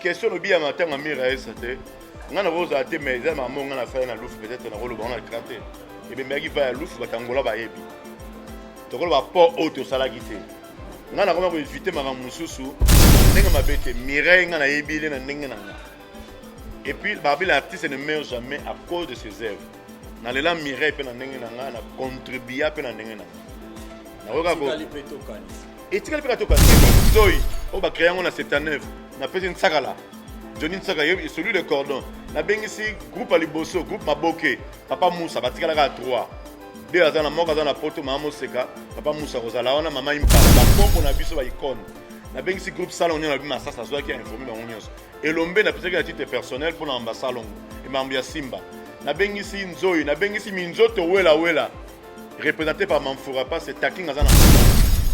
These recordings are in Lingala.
question le bien matin à mire ça te ngana roza te mais ça maman ngana fait na louf peut-être na rolo bana crater et bien meki va louf batangola ba yebi to ko ba po auto sala gite ngana ko ko éviter mama mususu ndenge mabete mire ngana yebile na ndenge na et puis babi l'artiste ne meurt jamais à cause de ses œuvres na lela mire pe na ndenge na ngana contribuer pe na ndenge na roka ko et tu peux te passer Zoï on va créer on a 79 na fait une sagala Johnny Saga celui de cordon na bengisi groupe aliboso groupe maboke papa Moussa batikala ka 3 deux azana moko azana poto mama Seka papa Moussa kozala wana mama impa ba pompo na biso ba icône na bengisi groupe salon on a vu massa ça soit qui a informé bango nyonso elombe na pesa ka titre personnel pour na salon et mambia Simba na bengisi Nzoyi na bengisi Minzoto wela représenté par Manfoura pas c'est taking azana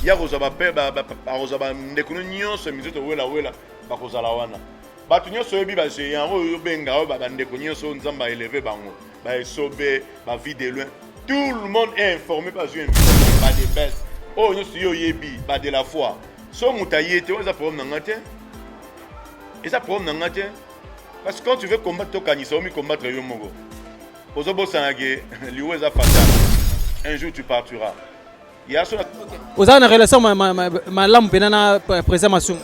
ya kozaba pe ba kozaba ndekuno nyonso Minzoto wela ba kozala wana batu nyonso yebi ba géant oyo benga oyo ba ndeko nyonso nzamba élevé bango ba esobe ba vie de loin tout le monde est informé par une ba de best oh nyonso yo yebi ba de la foi so mutayete oza problème na ngate et ça problème na ngate parce que quand tu veux combattre to kanisa omi combattre yo moko ozo bosangé liwe za fatal un jour tu partiras il y a son oza na relation ma lampe na président Masum.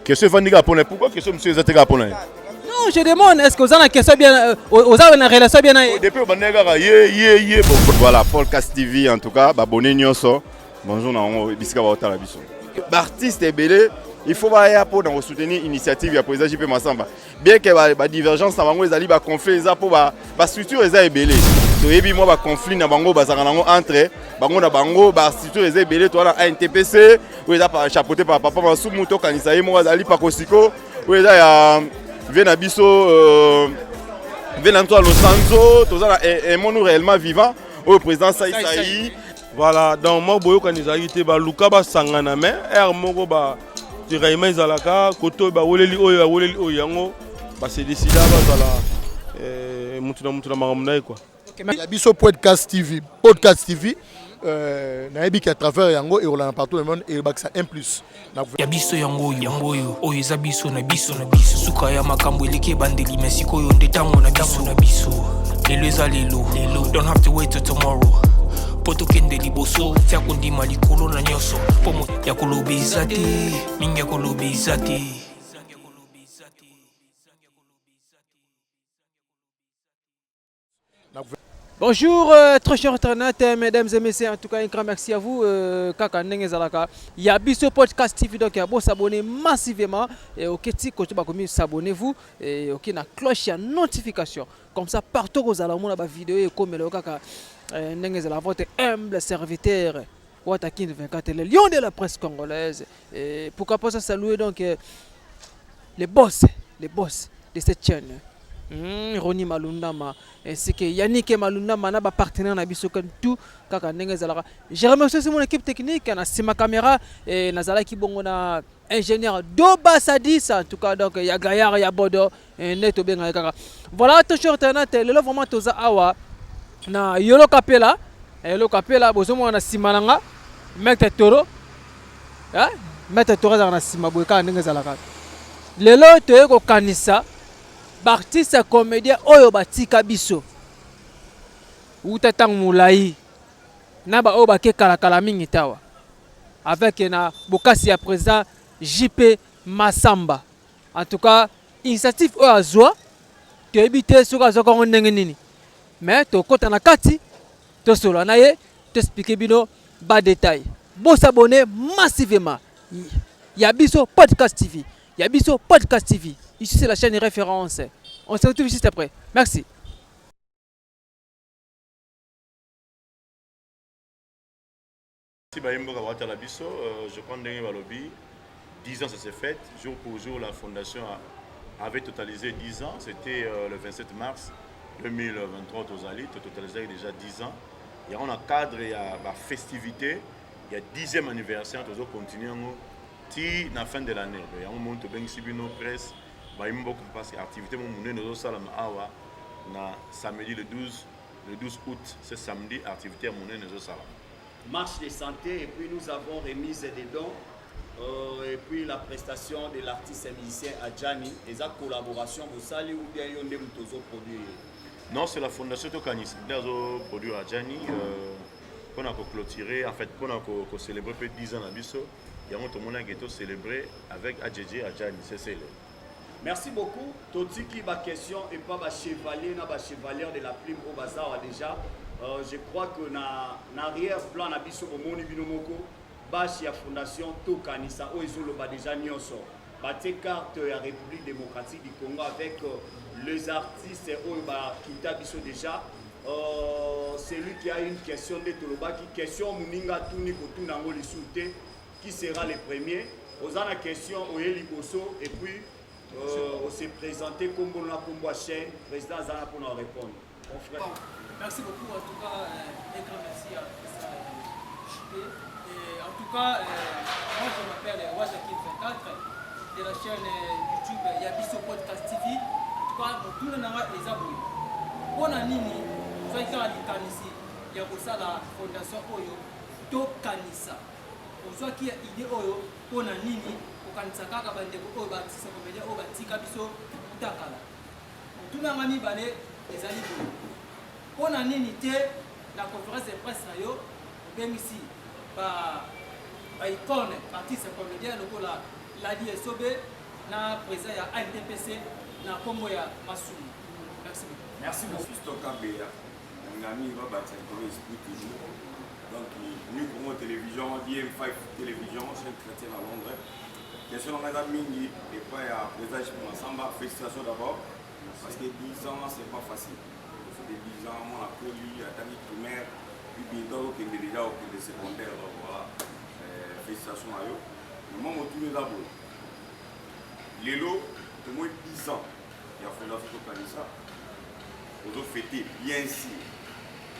Question Vandiga pour pourquoi question monsieur Zatega pour non je demande est-ce que vous avez une question bien vous avez une relation bien depuis Banega ye voilà Podcast TV en tout cas abonné nyonso bonjour na bisika ba otala biso artiste ebele il faut ba pour soutenir initiative ya président JP Massamba bien que ba divergence na bango ezali ba conflit eza pour ba structure eza ebele to yebi moi ba conflit na bango bazanga nango entre bango na bango ba structure eza ebele to na ANTPC ou eza par chapeauté par papa Masumu to kanisa ye moi ezali pa Kosiko ou eza ya vena biso vena to Losanzo to za un monde réellement vivant au président Saï voilà donc moi boyo kanisa yité ba luka ba sangana mais er moko ba tiraima ezalaka koto ba woleli oyo yango ba se décider ba zala mutu na makamuna quoi. Ya biso Podcast TV na ebi ki à travers yango et on l'a partout le monde et baksa 1+. Ya biso yango oyo eza biso na biso suka ya makambo elike bandeli mesiko yo ndetango na biso lelo eza lelo don't have to wait till tomorrow poto kende liboso tia kondima likolo na nyoso pomo ya kolobeza te mingi ya kolobeza te. Bonjour, très chers internautes, mesdames et messieurs, en tout cas un grand merci à vous. Kaka Ndenge Zalaka. Il y a Biso Podcast TV, donc il y a beau s'abonner massivement. Et au Keti, quand vous s'abonnez-vous, et ok, la cloche à notification. Comme ça, partout où vous allez voir la vidéo, et comme le Kaka Ndenge Zalaka, votre humble serviteur, Watakin 24, le lion de la presse congolaise. Et pourquoi pas ça saluer donc les boss de cette chaîne. Roni Malundama ainsi que Yannick Malundama na ba partenaire na biso kan tout kaka ndenge zalaka. Je remercie mon équipe technique na sima caméra et nazala ki bongo na ingénieur Doba Sadis en tout cas donc ya Gayar ya Bodo neto benga kaka. Voilà toujours internet le vraiment toza awa na Yolo Kapela bozomo na sima nanga Mete Toro Mete Toro za na sima boy ka ndenge zalaka. Lelo toye ko kanisa artiste comédien oyo batika biso utatang mulai na ba oyo bake kala mingi tawa avec na bokasi ya président JP Massamba en tout cas initiative oyo azwa toyebi te soki azwa kongo ndenge nini mais tokota na kati tosolola na ye toexplike bino ba détail bo s'abonner massivement ya biso Podcast TV ya biso Podcast TV. Ici c'est la chaîne de référence. On se retrouve juste après. Merci. Je prends dernier lobby. 10 ans ça s'est fait. Jour pour jour, la fondation avait totalisé 10 ans. C'était le 27 mars 2023 aux Alit. Totalisé déjà 10 ans. Il y a un cadre, il y a la festivité. Il y a 10e anniversaire. Nous allons continuer à la fin de l'année. Il y a un monde qui est bien presse. Parce que l'activité samedi le 12 août, c'est samedi, activité à Mouné Nezo Salam. Marche de santé et puis nous avons remise des dons et puis la prestation de l'artiste et musicien Adjani, et sa collaboration, vous savez ou bien il y a des produits. Non, c'est la fondation Tokanis. Nous produit Adjani pour clôturer, en fait, pour célébrer 10 ans à Bisso. Il y a tout le monde qui a célébré avec Adjani Adjani, c'est célèbre. Merci beaucoup. Toti qui ma question et pas ma chevalier, de la plume au bazar déjà. Je crois que dans l'arrière-plan na biso au monde binomoko, bashi la fondation Tokanisa o izolo ba déjà nyonso. Baté carte la République démocratique du Congo avec les artistes au ba kita biso déjà. C'est lui qui a une question de Toloba qui question muninga tuni ko tuna ngoli souté qui sera le premier. Aux a la question au Liboso et puis on s'est présenté comme on a comme chaîne, président Zana pour nous répondre. Merci beaucoup, en tout cas, un grand merci à ça. Et en tout cas, moi je m'appelle Wajakin24 de la chaîne YouTube Yabiso Podcast TV. En tout cas, tout le monde les abonnés. On a nini, vous avez ici, il y a aussi la fondation Oyo, Tokanisa. Vous avez qui idée Oyo, on a nini. Kanisaka kabandeko oyo batisa komedia oyo batika biso utakala tuna ngami bale ezali boye mpona nini te na conférence de presse na yo obengisi baicone artiste comédien lokola Ladi Esobe na président ya ANTPC na kombo ya Masumu. Merci beaucoup. Merci beaucoup. Fistoka Beya ngami babatisa pour esprit toujours donc nous pour télévision DM5 télévision chaîne chrétienne à Londres. Question de Mingi et pas à présage pour ensemble. Félicitations d'abord parce que 10 ans c'est pas facile. Ça fait 10 ans, moi après lui, à Tani primaire, puis bientôt qu'il est déjà au cours de secondaire. Donc voilà, félicitations à eux. Le moment où tout le monde Lélo, au moins 10 ans, il a fait la photo comme ça. Aux autres fêtés, bien sûr,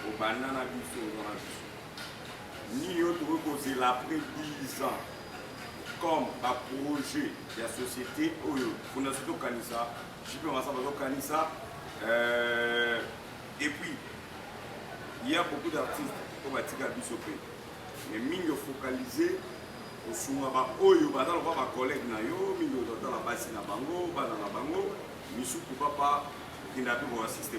au banana biso, dans la biso. Ni autre que c'est l'après 10 ans. Comme un projet de la société, Fondation Tokanisa, je peux m'asseoir Tokanisa, et puis il y a beaucoup d'artistes qui ont été bisopé, mais mingo focalisé au Sumaba, Oyo, Badal, Baba collègue Nayo, mingo dans la basse na bango, Badana bango, Missou Papa, qui n'a pu assister.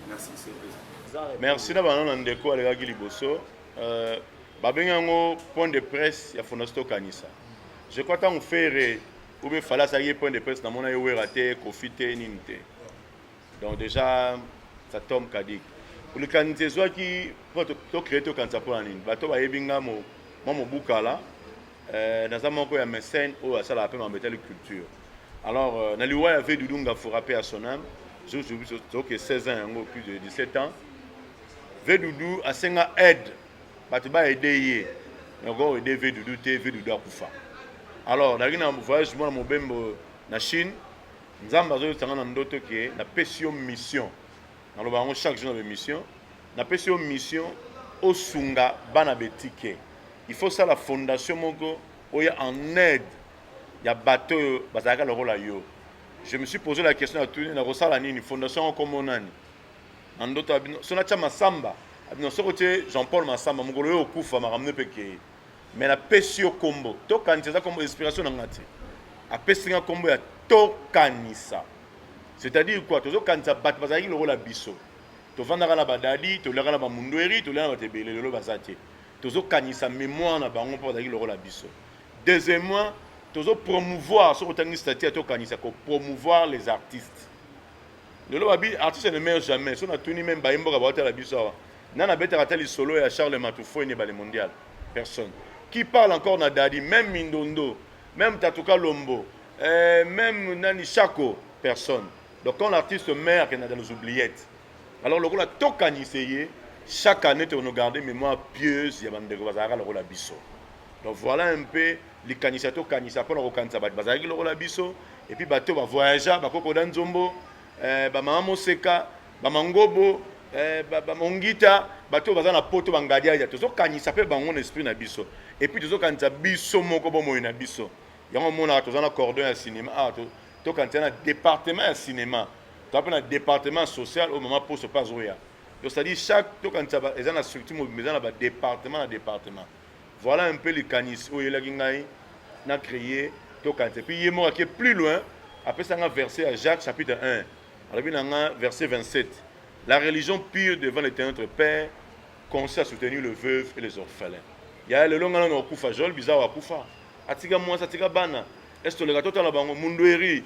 Merci, c'est plaisir. Merci d'avoir un déco à l'égard de Liboso. Babengango point de presse, il y a Fondation Tokanisa. Je crois qu'on fait ou bien fallait ça y est point de presse dans mon aïe raté confité ninte. Donc déjà ça tombe cadik. Pour le candidat soit qui pour créer tout quand ça pour en ligne. Bateau va yebinga mo bukala dans un moment où il y a mécène ou ça la peine embêter la culture. Alors na liwa avait du dunga faut rappeler à son âme. Je que 16 ans plus de 17 ans. Vedoudou a senga aide. Bateau va aider. Donc aider Vedoudou te Vedoudou a kufa. Alors, dans un voyage, je suis en Chine. Nous avons une mission. Chaque jour, une mission. Nous avons une mission au Sunga Banabetike. Il faut ça la fondation où il y a en aide. Il y a bateau, je me suis posé la question à tout le monde. Une fondation comme on a. En d'autres, si on a Massamba, Jean-Paul Massamba, je suis Kufa, je suis ramené. Mais la pesio combo, Tokanisa comme inspiration dans ngati. A pesio combo ya Tokanisa. C'est-à-dire quoi? Tozo kanisa bat bazaki le rôle à biso. To vandara la badadi, to lera la bamundweri, to lera la tebele le bazati. Tozo kanisa mémoire na bango pour bazaki le rôle à biso. Deuxièmement, tozo promouvoir sur autant statut Tokanisa ko promouvoir les artistes. Le lobabi artiste ne meurt jamais. Si on a tenu même baimbo ka ba la biso. Nana beta ratali solo et Charles Matoufo ne ba le mondial. Personne. Qui parle encore Nadadi, même Mindondo, même Tatuka Lombo, même Nani Chako, personne. Donc quand l'artiste meurt, il y a dans nos oubliettes. Alors le rôle à Tokaniseye, chaque année on nous garde mémoire pieuse, il y a des bazara le rôle à biso. Donc voilà un peu les canisato canisa pour le canisa bazara le rôle à biso et puis bateau va voyager, ba koko danzombo, ba mama seka, ba mangobo, ba mongita, bateau va na poto bangadia ya tozo kanisa pe bango esprit na biso. Et puis tozo kanisa biso moko bo moina biso. Yango mona tozo na cordon ya cinéma, to kanisa na département ya cinéma. To appelle un département social au moment pour se pas zoya. Donc c'est-à-dire chaque to kanisa ils ont la structure mais dans le département à département. Voilà un peu les canis où il y a n'a créé tokanisa. Puis il est plus loin, après ça a verset à Jacques chapitre 1. Alors verset 27. La religion pure devant l'Éternel notre Père consiste à soutenir le veuve et les orphelins. Il y a le long à l'on jol bizarre à kufa. Atiga moi atiga bana. Est-ce que le gâteau la bango mundoeri.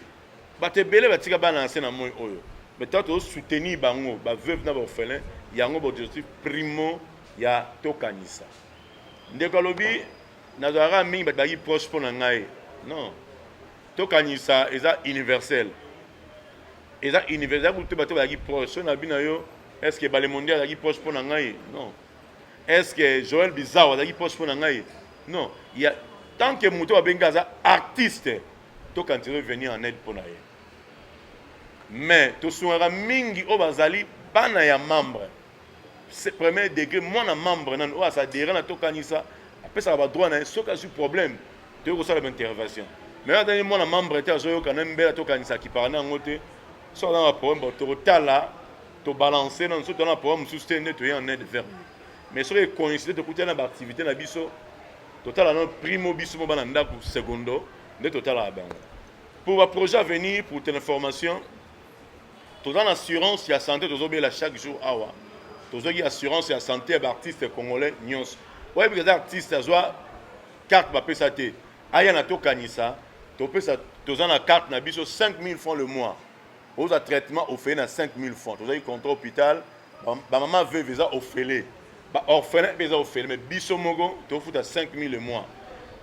Bate belé batiga bana c'est na moi oyo. Mais tant que soutenir bango, ba veuve na ba orphelin, il y a un objectif primo, il y a tokanisa. Ndeko lobi nazara mingi ba bagi proche pour na ngai. Non. Tokanisa eza universel. Eza universel pour te bato bagi proche. So na bina yo, est-ce que ba le mondial bagi proche pour na ngai? Non. Est-ce que Joël Bizarre bagi proche pour na ngai? Non. Il y a tant que muto ba benga artiste, tokanisa venir en aide pour na ye. Mais to soura mingi o bazali bana ya membre. C'est premier degré moi na membre nan o ça adhérer na tokanisa. Après ça va droit na so ka su problème. Tu as une intervention. Mais là, moi, je suis membre de la qui parle en côté. Si on a un problème, tu as balancé, tu as un problème, tu as en aide vers. Mais si on coïncide, tu as une activité, tu as un primo biso pour secondo, pour le projet à venir, pour tes informations, tu as une assurance et la santé, tu as chaque jour. Tu as une assurance et la santé des artistes congolais. Oui, les artistes, ils ont carte papier saté. Aya na tokanisa, tu as une carte na biso 5 000 francs le mois. Aux traitement offert na 5 000 francs. Tu as un contrat hôpital, maman veut visa offert. Orphelin visa offert, mais biso mogo, tu as 5 000 le mois.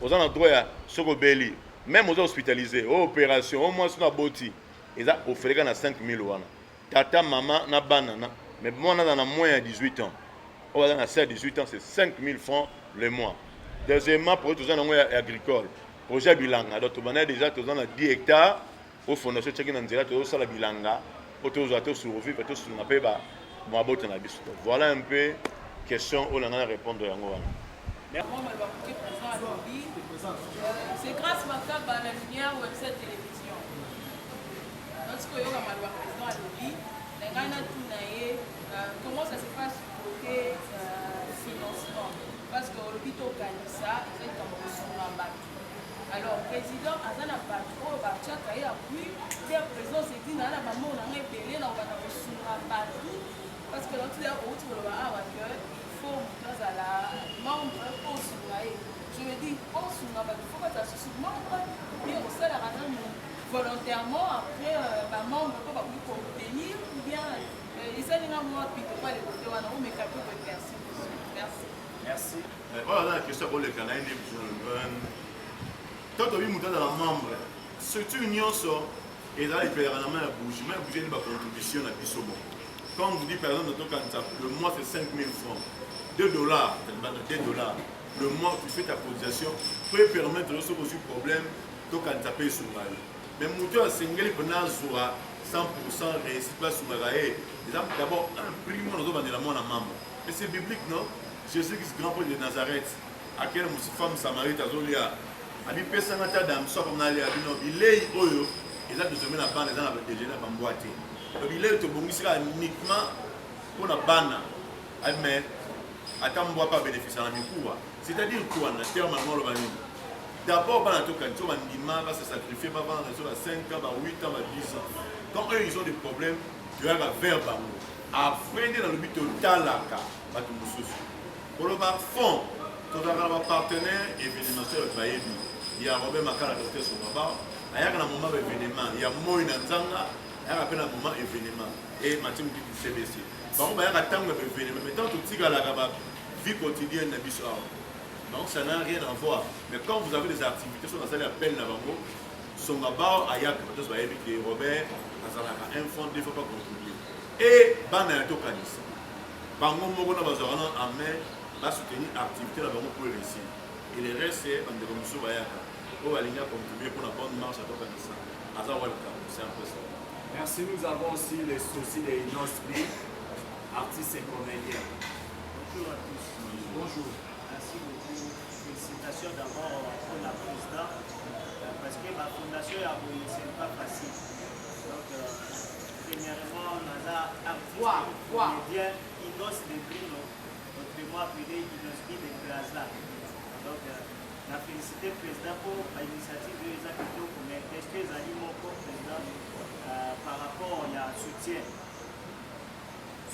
Aux a droit à soko beli, même aux hospitalisés, aux opérations, au moins sur la boti, ils ont offert na 5 000 wana. Tata maman na banana, mais moi on a dans moins de 18 ans. On a dans 16-18 ans, c'est 5 000 francs le mois. Deuxièmement, pour tous les gens agricoles, projet Bilanga, donc on a déjà 10 hectares au fondation Tchèque Nanzela, tout ça la Bilanga, autour de survivre, tout ce qu'on appelle voilà un peu question où on a répondre à moi. C'est grâce à la lumière de cette télévision. Lorsque il y a le président à Lobby, les gens comment ça se passe côté financement. Parce que l'hôpital Kanisa est comme un bateau. Alors, le président a un bateau, il a appuyé, le président s'est dit, maman, on a un belé, on va un bateau. Parce que l'autre, il faut que la membre au sourire. Je me dis, au sourire, il faut que ça soit membre, puis on sait la raison volontairement, après, membre peut obtenir, ou bien, il s'est dit, moi, puis pas les côtés, on a un mécanisme de merci. Merci. Merci. Voilà la question pour le Canada. Quand on est dans la membre, surtout l'union sort, et là, il peut y avoir un bouge, mais bouger une contribution à Bissobo. Quand vous dites par exemple, le mois c'est 5 000 francs, $2, le mois tu fais ta cotisation, peut permettre de résoudre ce problème, donc quand tu payes sur mal. Mais Moutou a single pour nous 100% réussi pas sur Magaï. D'abord, un prix, on doit vendre la main à membre. Et c'est biblique, non? Jésus-Christ, grand prêtre de Nazareth, à quelle femme samarite à Zolia, a dit Pessanata dame, soit comme Nalia, il est oyo, et là, de se mettre à bande, les gens avaient déjeuné à Bamboité. Donc, il est uniquement pour la bande, mais attends, on ne pas bénéficier à la c'est-à-dire quoi, on a terme à le vanille. D'abord, on a tout quand on va se sacrifier, on va à 5 ans, à 8 ans, à 10 ans. Quand eux, ils ont des problèmes, tu as un verbe à nous. Après, dans le but de Talaka, pour le fond, tu as un partenaire événementiel de il y a Robert Makala, docteur Soumaba, il y a un moment d'événement, il y a Moïna Nzanga, il y a un moment événement, et Mathieu dit CBC. Donc, il y a un temps d'événement, mais tant que tu as la vie quotidienne de Bissau. Donc, ça n'a rien à voir. Mais quand vous avez des activités, sur la salle appelle Nabango, Soumaba, Ayak, Robert, un fonds, il ne faut pas contribuer. Et Banato Kanisa. Bango Mogo Bazarana en main va soutenir l'activité là pour réussir. Et le reste, c'est un développement Bayaka. Pour aller contribuer pour la bonne marche à Tokanisa. C'est un peu ça. Merci. Nous avons aussi les soucis des Inospi, artistes et comédiens. Bonjour à tous. Bonjour. Merci beaucoup. Félicitations d'abord pour la présidente. Parce que la fondation ce n'est pas facile. Donc, premièrement, on a artistes comédiens Inos de Bruno. Autrement appelé Inospi de Plaza. Donc, na félicité président pour l'initiative de eza kitoko mais est-ce que ezali moko président par rapport ya soutien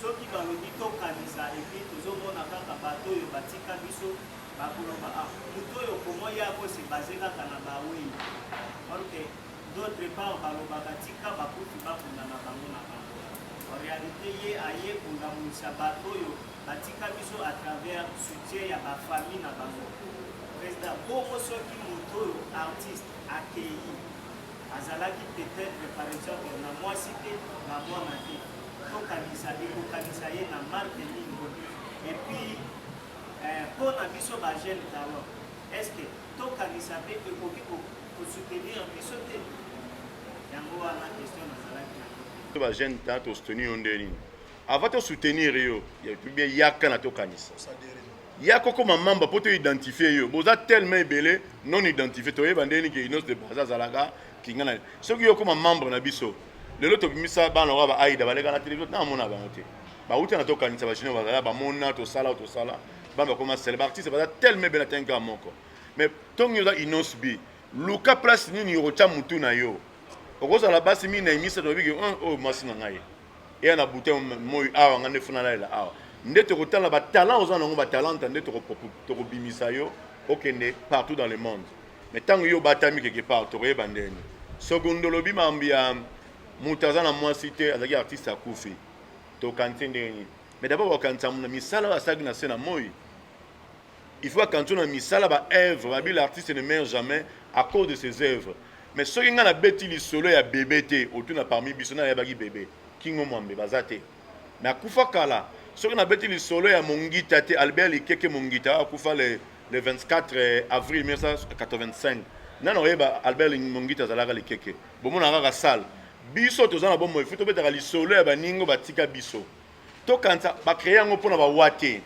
soki balobi tokanisa epuis tozomona kaka bato oyo batika biso bakoloba moto oyo komo yako se base kaka na bawei or que d'autre part balobaka tika bakufi bakunda na bango na bango en réalité ye aye kongamwisa bato oyo batika biso à travers soutien ya bafamille na bango président bongo soki moto oyo artiste akei azalaki peut-être par exemple na mwasi te na mwana te tokanisa ekokanisa ye na marque ningo et puis mpo na biso bajeune talent est ce que tokanisa mpe ekoki kosoutenir biso te yango wana question nazalaki na bajeune talent tosoutenir yo nde nini avant tosoutenir yo bien yaka na tokanisa yaka okoma mamba mpo toidentifie yo boza tellement ebele non identifié toyeba ndeni ke inos de braza azalaka kinga na soki yo okoma membre na biso lelo tobimisa bana oyo baaida baleka na télévision namona bango te bauta na tokanisa bachino bazala bamona tosala bamba bakoma sele baartiste baza tellement ebele atenka moko mais ntongo oza inos bi luka place nini okotya mutu na yo okozala basi mingi na emisa tobiki oyo mwasi na ngai eya na bute moi awa nga nde funa nalela awa nde tokotala batalant oza nango batalanta nde tokobimisa yo okende partout dans le monde mais ntango yo batami quelque part tokoyeba ndeni soki olobi mambo ya moto aza na mwasi te azalaki artiste akufi tokanisi ndeni mais d'abord bakanisa na misala oyo asalaki na se na moi il faut bakanisa na misala baœuvre babi l'artiste ne meurt jamais à cause de ses œuvres mais soki nga nabeti lisolo ya bebe te otuna parmi biso nayebaki bebe kingo mwambe baza te mais akufa kala soki nabeti lisolo ya mongita te Albert Likeke mongita akufa le 24 avril 1985 nana oyeba Albert mongita azalaka Likeke bomona kaka sale biso toza na bomoi fu tobetaka lisolo ya baningo batika biso tokanisa bacreye yango mpona bawa te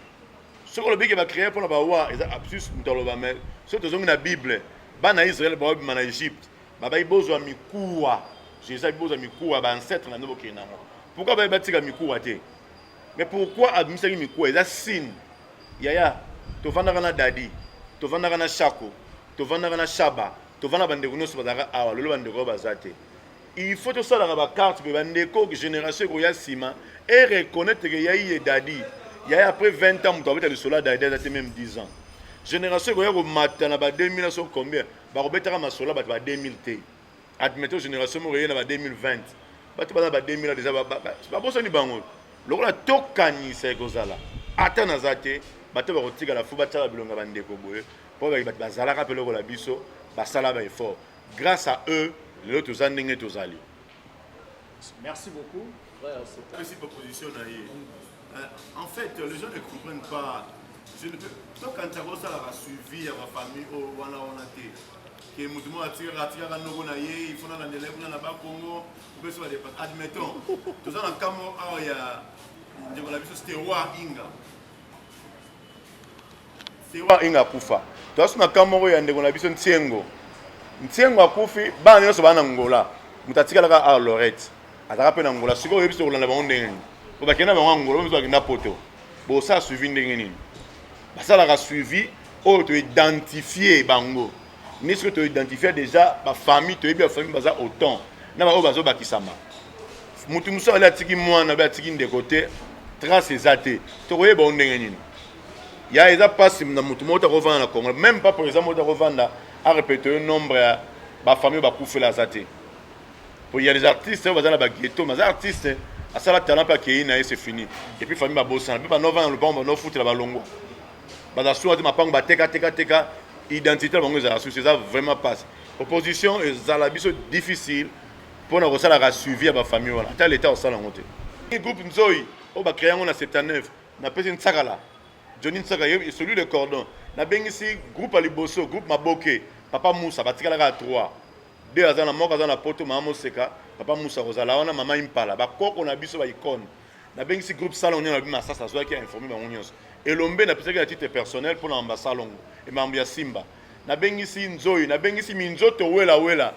soki olobiki bacreye mpona bawa eza absus ntoloba me soki tozongi na bible bana Israel baobima na Egypte babai bozwa mikuwa jésus bozwa mikuwa baancetre na nde bokende nango pourquoi baye batika mikuwa te mais pourquoi abimisaki mikuwa eza signe yaya tovandaka na dadi tovandaka na shako tovandaka na shaba tovanda bandeko nyonso bazalaka awa lelo bandeko oyo baza te il faut tosalaka bacarte mpe bandeko génération ekoya nsima e reconnaître ke yai ye dadi yai après 20 ans moto abeta lisolo ya dadi aza te même 10 ans génération ekoya komata na ba 2000 so combien bakobetaka masolo bato ba 2000 te admettons génération moko eye na ba 2020 bato baza ba 2000 déjà babosani bango lokola tokanisa ekozala ata naza te bato bakotikala fu batiaka bilonga bandeko boye mpo bato bazalaka mpe lokola biso basala ba effort grâce à eux lelo toza ndenge tozali. Merci beaucoup. Merci pour position en fait les gens ne comprennent pas je ne peux pas quand ça va suivi à ma famille au wana wana te que mutumo atikaka noko na ye il faut na landele kuna na ba Congo peut se des admettons toza na kamo awa ya ndeko la biso c'était roi inga kufa toza na kamo ya ndeko la biso Ntiengo akufi bana nyonso bana ngola mutatikalaka a Lorette ataka pe na ngola siko oyebiso kolanda bango ndenge nini po bakenda bango ngola oyebiso bakenda poto bo ça suivi ndenge nini basalaka suivi oyo toidentifie bango ni soki toidentifie déjà bafamille toyebi bafamille baza autant na baoyo bazobakisama mutu mosusu ali atiki mwana be atiki ndeko te trace eza te tokoyeba o ndenge nini ya eza mpasi na mutu moko takovanda na Congo même pas pour exemple takovanda à répéter un nombre de familles qui ont fait la zate. Il y a des artistes qui ont fait la ghetto, mais les artistes, à ça, le talent qui est c'est fini. Et puis, la famille va bosser. Et puis, on va foutre la longue. Parce que si on a teka, identité, c'est ça vraiment passe. Opposition, c'est difficile pour nous la suivi à la famille. Tel l'état au salon. Le groupe Nzoï, on va créer en 79. On a payé une sagala. Johnny Nsaka, celui de Cordon. On a bien ici, groupe Aliboso, groupe Maboke. Papa Moussa, batikala ka 3. 2 azana moko azana poto mama Seka, papa Moussa Rosala wana mama Impala. Ba koko na biso ba icône. Na bengi groupe salon na bima ça soit qui a informé bango nyonso. Elombe na pesa ka titre personnel pour na ambasalongo. Et mambo ya Simba. Na bengi Nzoyi, na bengi Minzoto wela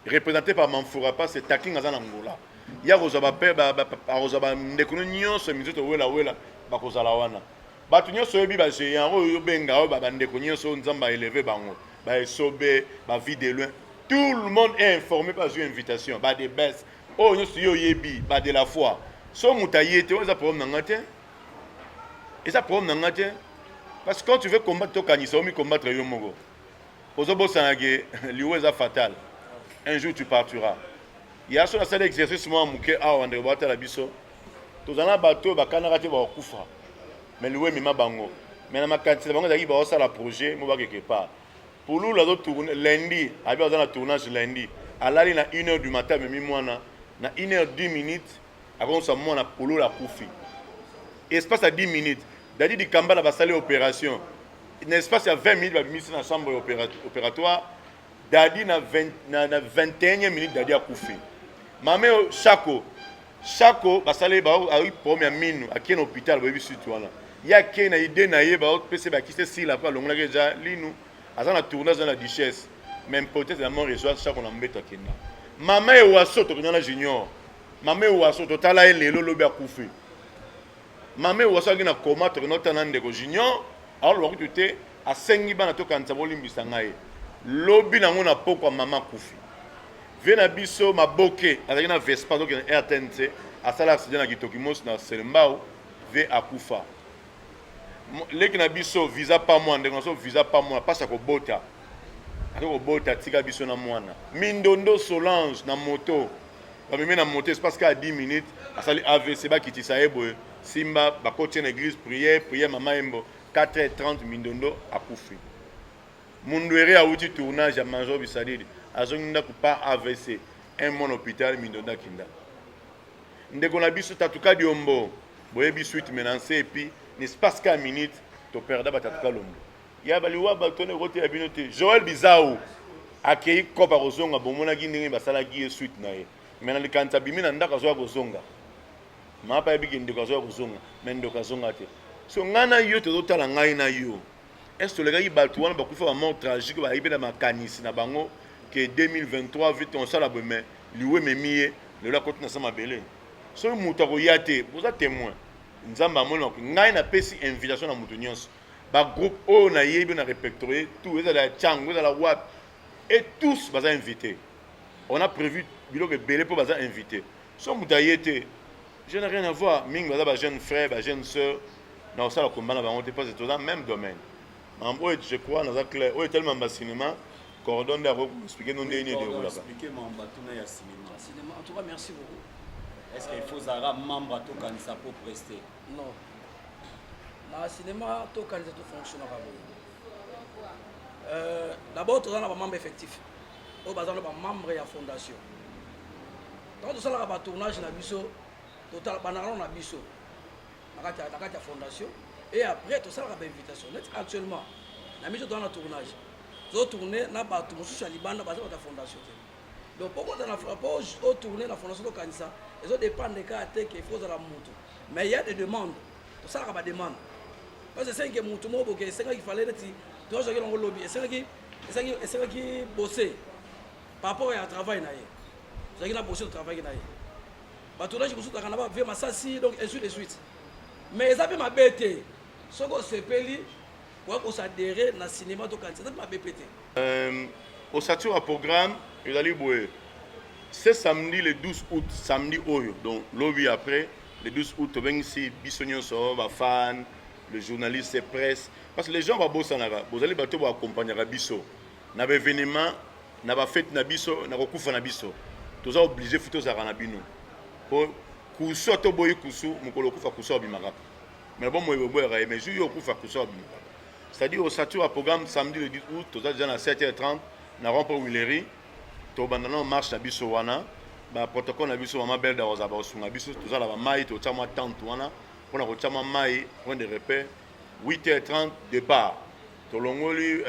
représenté par Manfoura pas c'est Taking azana ngola. Ya Rosa ba pe ba Rosa ba ndekuno nyonso Minzoto wela ba kozala wana. bato nyonso oyebi bagéant oyo obenga oyo bandeko nyonso nzambe aéleve bango baesobe bavi de loin tout le monde est informé par une invitation bade bes oyo nyonso yo oyebi bade la foi so moto aye te oyo eza problème na nga te eza problème na nga te parce que quand tu veux combattre tokanisa omi combattre yo moko ozobosana ke liwo eza fatal un jour tu partiras ya so nasala exercice mwa moke awa ndeko batala biso tozala bato oyo bakanaka te bakokufa mais liwo emema bango mais na makanisi na bango ezalaki baosala projet mo bakeke part pour lui azotourne lundi abi aza na tournage lundi alali na 1h du matin amemi mwana na 1h10 minutes akomosa mwana polo akufi espace à 10 minutes dadi dikamba na basali opération na espace ya 20 minutes babimisi na chambre opératoire dadi na 21e minute dadi akufi mame Chako basali ayi problème ya minu akie na hôpital boyebi suite wana ya ke na idée na ye baopesa bakiste sila po alongolaki eja linu aza na tournage dans la duchesse même peut-être la mort rejoint chaque on embête akenda mama e waso to na junior mama e waso to tala e lelo lobi akufi mama e waso akina koma to no tana ndeko junior alors lo kuté asengi bana to kanza bolimbisa ngai lobi na ngona pokwa mama akufi vena biso maboke azaki na Vespa donc na RTNC asala accident na kitokimos na Selembao ve akufa leki na biso visa pas moi ndeko so visa pas moi pasa ko bota ako bota tika biso na mwana Mindondo Solange na moto bamemi na moto c'est parce qu'à 10 minutes asali AVC ba kitisa ebo simba bakoti na église prière mama embo 4h30 Mindondo akufi mundwere auti tournage ya Major Bisadidi azonginda kupa AVC un mon hôpital Mindondo kinda ndeko na biso tatuka diombo boyebi suite menance et puis n'espace qu'à minute to perda batatuka lombo ya baliwa batone rote ya binote Joël Bizao akei kopa kozonga bomona gindingi basala gi suite na ye mena likanta bimina ndaka zo kozonga mapa yebiki ndeko zo kozonga mendo kozonga te so ngana yo to tala ngai na yo est ce le gars batu wana bakufa ba mort tragique ba ibena makanisi na bango que 2023 vite on sala beme liwe memie le la côté na sama belé so muta ko yate vous êtes témoin nzamba amona ko ngai na pesi invitation na mutu nyonso ba groupe o na yebi na répertorier tout eza la chango eza la wap et tous baza invités on a prévu biloko belé pour baza invité so muta yete je n'ai rien à voir ming baza ba jeune frère ba jeune sœur na osala combat na bango te parce que dans le même domaine mambo je crois dans clair o tellement ba cinéma coordonne à expliquer non déni de là expliquer membre tuna ya cinéma en tout cas merci beaucoup. Est-ce qu'il faut zara membre to kanisa pour prester? Non. Na cinéma to kanisa to fonctionne pas. D'abord tu as un membre effectif. Au bazar ba membre ya fondation. Quand tu sala ba tournage na biso total banalon na biso. Nakati fondation et après tu sala ba invitation. Actuellement na biso dans le tournage. Zo tourner na ba to musu libanda ba ta fondation. Donc pourquoi tu as au tourner la fondation de Kanisa, ils ont dépend des cas qu'il faut dans la moto. Mais il y a des demandes. Tout ça il y a des demandes. Parce que c'est que moto mo boke c'est qu'il fallait tu dois jouer dans le lobby. C'est qui bosser par rapport à travail na yé. C'est qui na bosser au travail na yé. Ba tournage musu ta kana ba ver masasi donc et de suite. Mais ça peut ma bête. Ce qu'on s'appelle pour s'adhérer na cinéma de Kanisa, ça m'a bête. Au Satur à programme il a dit c'est samedi le 12 août samedi oyo donc lobby après le 12 août ici bisonyo so ba fan le journaliste presse parce que les gens va bosser na vous allez bateau va accompagner biso na ba événement na ba fête na biso na kokufa na biso toza obligé futo za na bino pour kuso to boyi kusu mukolo kufa kuso bimaka mais bon moi boy mais ju yo kufa kuso bimaka c'est-à-dire au Satur à programme samedi le 10 août toza déjà à 7h30 na rond-point Willery to bandana marche na biso wana ba protocole na biso mama belle da ozaba osunga biso tozala ba mai to chama tante wana pona ko chama mai point de repère 8h30 départ to longoli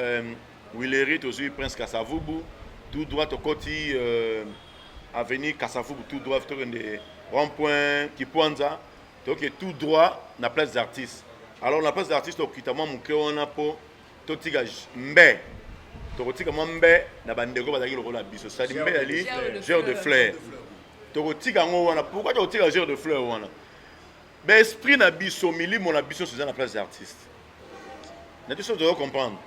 Willery to suis Prince Kasavubu tout droit au côté avenue Kasavubu tout droit to de rond-point Kipwanza donc tout droit na place d'artistes alors la place d'artistes au kitama muke wana po to tiga mbe tokotika mwambe na bandeko bazaki lokola biso c'est mbe ali genre de fleurs tokotika ngo wana pourquoi tokotika genre de fleurs wana Mais esprit na biso, milimo na biso c'est la place d'artiste. Na biso doit comprendre.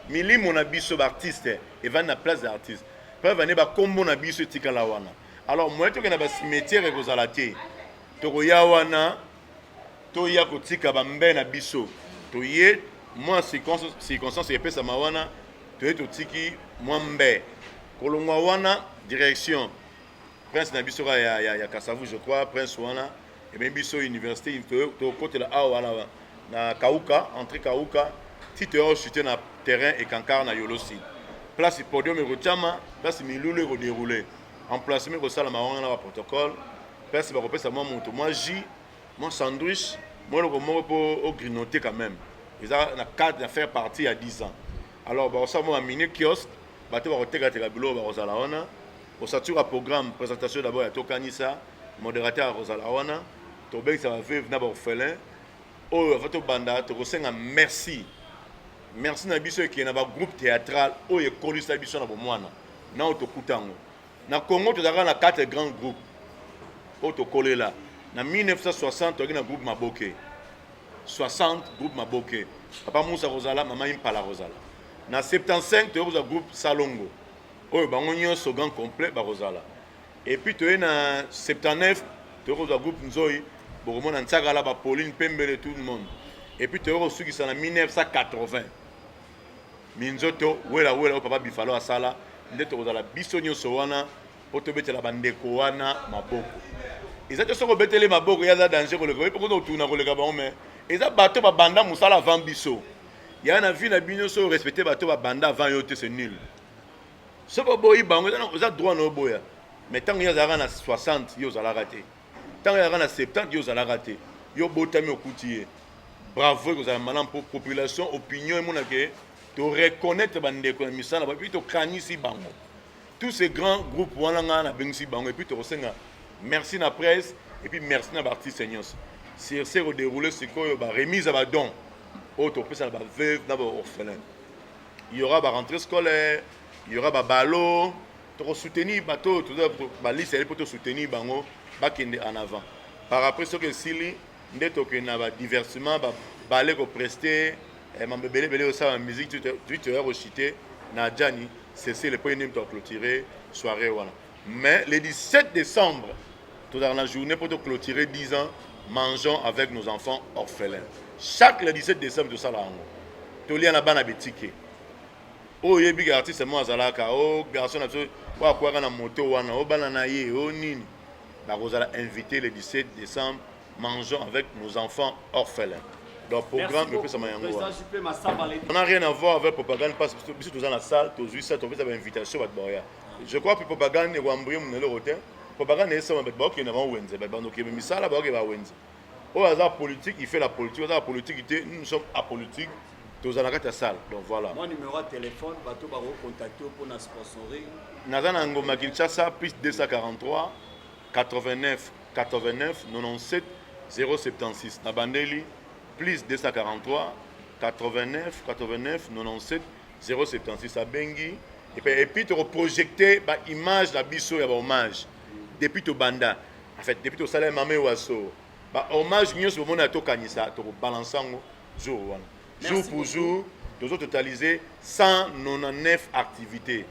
Milimo na biso artiste et va na place d'artiste. Pas venir ba kombo na biso tikala wana. Alors moi to na ba cimetière ko zalate. To ko ya wana to ya ko tika ba mbe na biso. To ye moi circonstance epesa mawana to ye to tiki moi mbe. Kolongwa wana direction Prince na biso ya Kasavu je crois Prince wana et bien biso université to côté la wana na Kauka entrée Kauka ti te chuté na terrain et Kankar na Yolosi place podium et chama place milulu ko dérouler emplacement ko sala mawana na protocole place ba kopesa moi monto moi J mon sandwich moi le ko po au grignoter quand même ils a na cadre de faire partie à 10 ans alors ba ça moi mini kiosque bato ba koteka teka bilo ba kozala wana au satura programme présentation d'abord ya tokanisa modérateur Rosala wana to ben ça va vivre na ba orphelin o va to banda to kosenga merci na biso qui na ba groupe théâtral o e kolisa biso na bo mwana na to kutango na Congo to dara na 4 grands groupes o to kolela na 1960 to na groupe Maboke 60 groupe Maboke papa Moussa Rosala maman Impala Rosala na 75 to za groupe Salongo oyo bango nyonso grand complet ba Rosala et puis to na 79 to za groupe Nzoi bokomona Ntsagala ba Pauline Pembele tout le monde et puis to suki ça na 1980 Minzoto wela o papa Bifalo asala ndeto za la biso nyonso wana poto betela bandeko wana maboko ezate soko betele maboko ya za danger ko le ko poko to tuna ko le ka ba mais eza bato ba banda musala avant biso ya na vie na bino so respecter bato ba banda avant yo te c'est nul ce ko boyi bango za droit no boya mais tant ya za na 60 yo za la raté tant ya na 70 yo za la raté yo botami okutie bravo ko za malam pour population opinion mon que to reconnaître bandeko misala puis to kanisi bango tous ces grands groupes wana na bengisi bango et puis to senga merci na presse et puis merci na artiste seigneurs c'est redéroulé ce ko ba remise à don autre peut ça va veuve na ba orphelin il y aura ba rentrée scolaire il y aura ba balo to soutenir bato to ba liste pour te soutenir bango ba kende en avant par après ce que sili ndeto que na ba diversement ba balé ko prester mambe belé ça en musique tu heures au cité na Djani c'est le premier temps clôturer soirée voilà mais le 17 décembre tout dans la journée pour te clôturer 10 ans mangeons avec nos enfants orphelins chaque le 17 décembre de ça là to lia na bana betike o yebi artiste moi azalaka o garçon na wa kwa na moto wana o bana na ye o nini ba kozala invité le 17 décembre mangeons avec nos enfants orphelins. Donc programme peut ça mayango. On n'a rien à voir avec propagande parce que biso dans la salle to ça to fait invitation à boya. Je crois que propagande et wambri mon le rotin. Propagande est ça ba ki na ba wenze ba no ki misala ba ba wenze. Au hasard politique, il fait la politique. Au hasard politique, nous sommes apolitiques. Tous à la salle. Donc voilà. Mon numéro de téléphone, bateau baro contacter pour nous sponsoring. Nazana Ngoma Kinshasa plus 243 89 89 97 076. Nabandeli plus 243 89 89 97 076 à Bengi et puis tu projeter ba image la biso ya ba hommage depuis to banda en fait depuis to salaire mamé waso ba hommage nyos bo mona to kanisa to balançango jour wana jour pour jour to totaliser 199 activités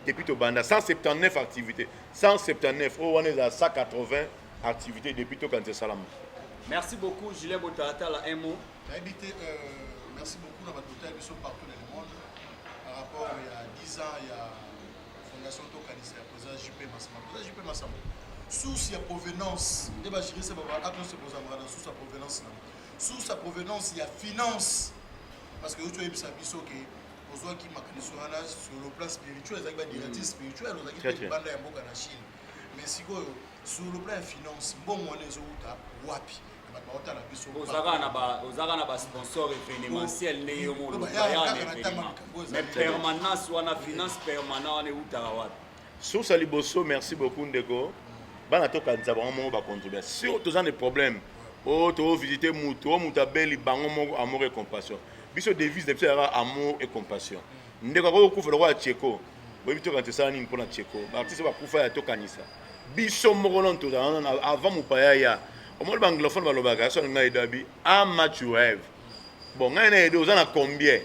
depuis to banda 179 activités 179 on est à 180 activités depuis to kanisa salam. Merci beaucoup, Julien Botata, la MO. Merci beaucoup, dans votre ils sont partout dans le monde. Par rapport à il y a 10 ans, il y a la Fondation Tokanisa, le président JP Massama. Le président JP Massama, sous sa provenance, il va gérer sa provenance. Sous sa provenance, il y a finance. Parce que vous avez sa biso qui sur le plan spirituel, il y a des directives spirituelles, il y a des bandes en Chine. Mais si sur le plan finance, bon, on est au Wapi. Ozaka na ba sponsor événementiel ne yo mo mais permanence wana finance permanent on est utaka wapi sur Saliboso merci beaucoup ndeko bana to kanza bango ba contribuer sur tous des problèmes o to visiter mutu o mutabeli bango mo amour et compassion biso devise depuis amour et compassion ndeko ko kufa lo kwa Tcheko bobi to kanza sana ni mpona Tcheko ba artiste ba kufa ya to kanisa biso mo lonto avant mu paya ya au moins l'anglophone va le bagage sur ngai dabi how much you have bon ngai na aider aux ana combien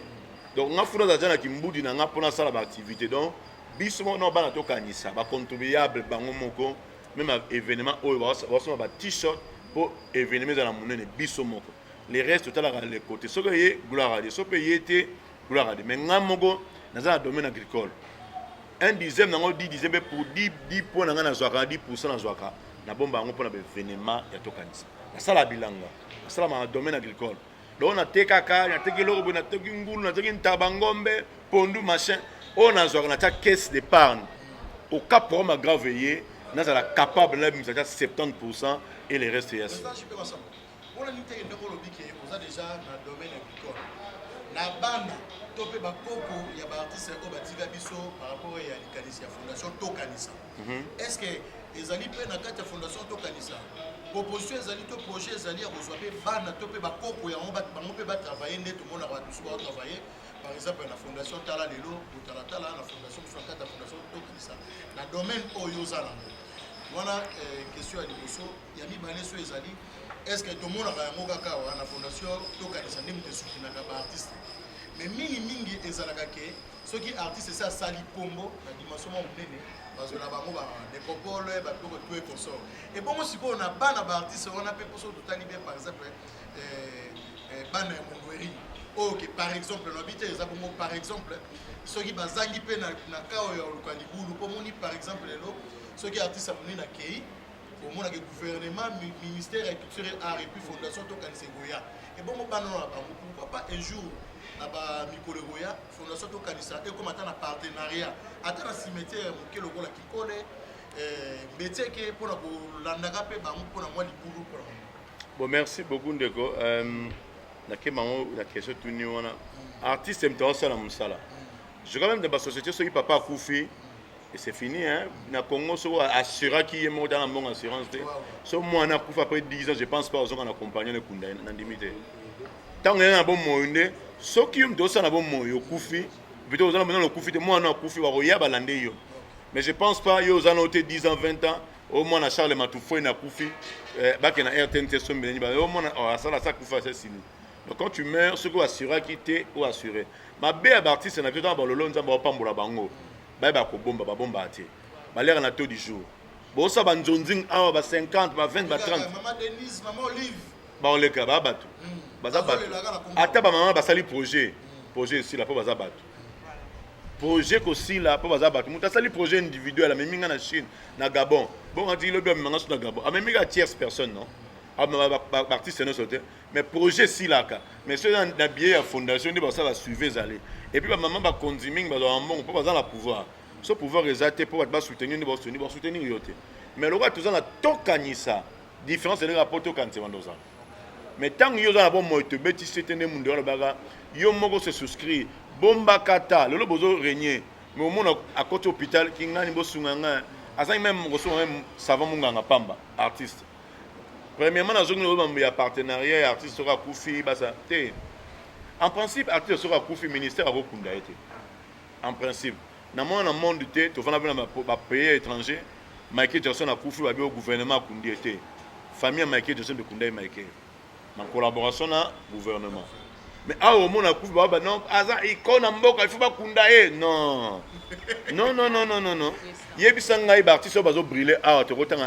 donc nga funa za na kimbudi na nga pona sala ba activité donc biso no bana to kanisa ba contribuable bango moko même événement o va ba t-shirt pour événement za la monene biso moko les restes tout à l'heure les côtés ce que y gloire à Dieu ce pays était gloire à Dieu mais nga moko na za domaine agricole un dixième nango 10 dixième pour 10 points na nga na zwaka 10% na zwaka na bomba yango pour na événement ya to kanisa na sala bilanga na sala ma domaine agricole donc na tekaka na teki loko na teki ngulu na teki ntabangombe pondu machin on a zwaka na ta caisse d'épargne au cas pour ma graveiller na za capable na bisa 70% et les restes yes on a nité ndeko lobiki oza déjà na domaine agricole na bana topé ba koko ya ba artiste ko batika biso par rapport à la fondation Tokanisa est-ce que ezali pe na kati ya fondation Tokanisa proposition ezali to projet ezali ya kozwa pe bana topé ba koko ya bango pe ba travailler nde to mona ba tusu ba travailler par exemple la fondation Tala lelo ou Tala na fondation Frankata fondation Tokanisa na domaine oyo zala wana question ya liboso ya mibale so ezali est-ce que tout le monde a une fondation Tokanisa ndem te soutenir ba artiste mais mingi ezalaka ke ceux qui artistes c'est ça sali pombo na dimension monene parce que la bango ba nécropole ba to tout et consort et bon moi si on a bana ba artiste on a pe poso totali bien par exemple bana mongweri OK par exemple l'habité ça bon par exemple ceux qui bazangi pe na kao ya lokali bulu po moni par exemple lelo ceux qui artistes amoni na kei au monde que gouvernement ministère de culture et art et puis fondation Tokanisa Goya et bon moi bana na bango pourquoi pas un jour aba mikolo goya fondation Tokanisa et comme atana partenariat atana cimetière ke lokola kikole beteke pour landaka pe bango pour moi libulu pour bon merci beaucoup ndeko na kemango la question tuni wana artiste mto sala musala je quand même de la société ceux qui papa koufi et c'est fini hein na Congo so assura qui est mort dans la bonne assurance so moi na koufa après 10 ans je pense pas aux gens qu'on accompagner le kunda na ndimité tant on a bon monde ceux qui ont dosa na bon moyo kufi vite aux gens maintenant le kufi de moi na kufi wa roya balande yo mais je pense pas yo za noté 10 ans 20 ans au moins na Charles Matoufou na kufi ba ke na RTNT so mbeni ba au moins ça ça kufa c'est sini donc quand tu meurs ce qu'on assura qui t'est ou assuré ma bé artiste na vieux dans balolo nzamba pambola bango ba ba ko bomba ba bomba até ba l'air na taux du jour bo ça ba nzonzing awa ba 50 ba 20 ba 30 maman Denise maman Olive ba on le ka ba batu baza batu ata ba maman basali projet ici là pour baza batu projet aussi là pour baza batu muta sali projet individuel mais minga na Chine na Gabon bon on dit le bien manga na Gabon a même minga tierce personne non a ba artiste no sauter mais projet si là mais ceux na billet à fondation de ça va suivre aller et puis ba maman ba consuming ba bon pour baza la pouvoir ce pouvoir exalté pour ba soutenir ni ba soutenir yote mais le roi tout ça na Tokanisa différence de rapport Tokanisa wandoza mais tant que vous avez un bon moyen de bêtiser, vous pouvez se souscrire. Bomba kata, le bozo régner. Mais au moins à côté hôpital, qui n'a ni bosunganga, asa même même savant munganga pamba artiste. Premièrement, dans une il y a partenariat, artiste sera koufi, basa. En principe, artiste sera koufi, ministère a beaucoup été. En principe, dans le monde du thé, tu vas dans pays étranger, Michael Jackson a koufi, au gouvernement kundi été. Famille Michael Jackson de Kunda Michael. En collaboration avec le gouvernement. Mais au moment où non, il faut pas kundaye. Non. Non. Il y a des artistes qui ont brillé en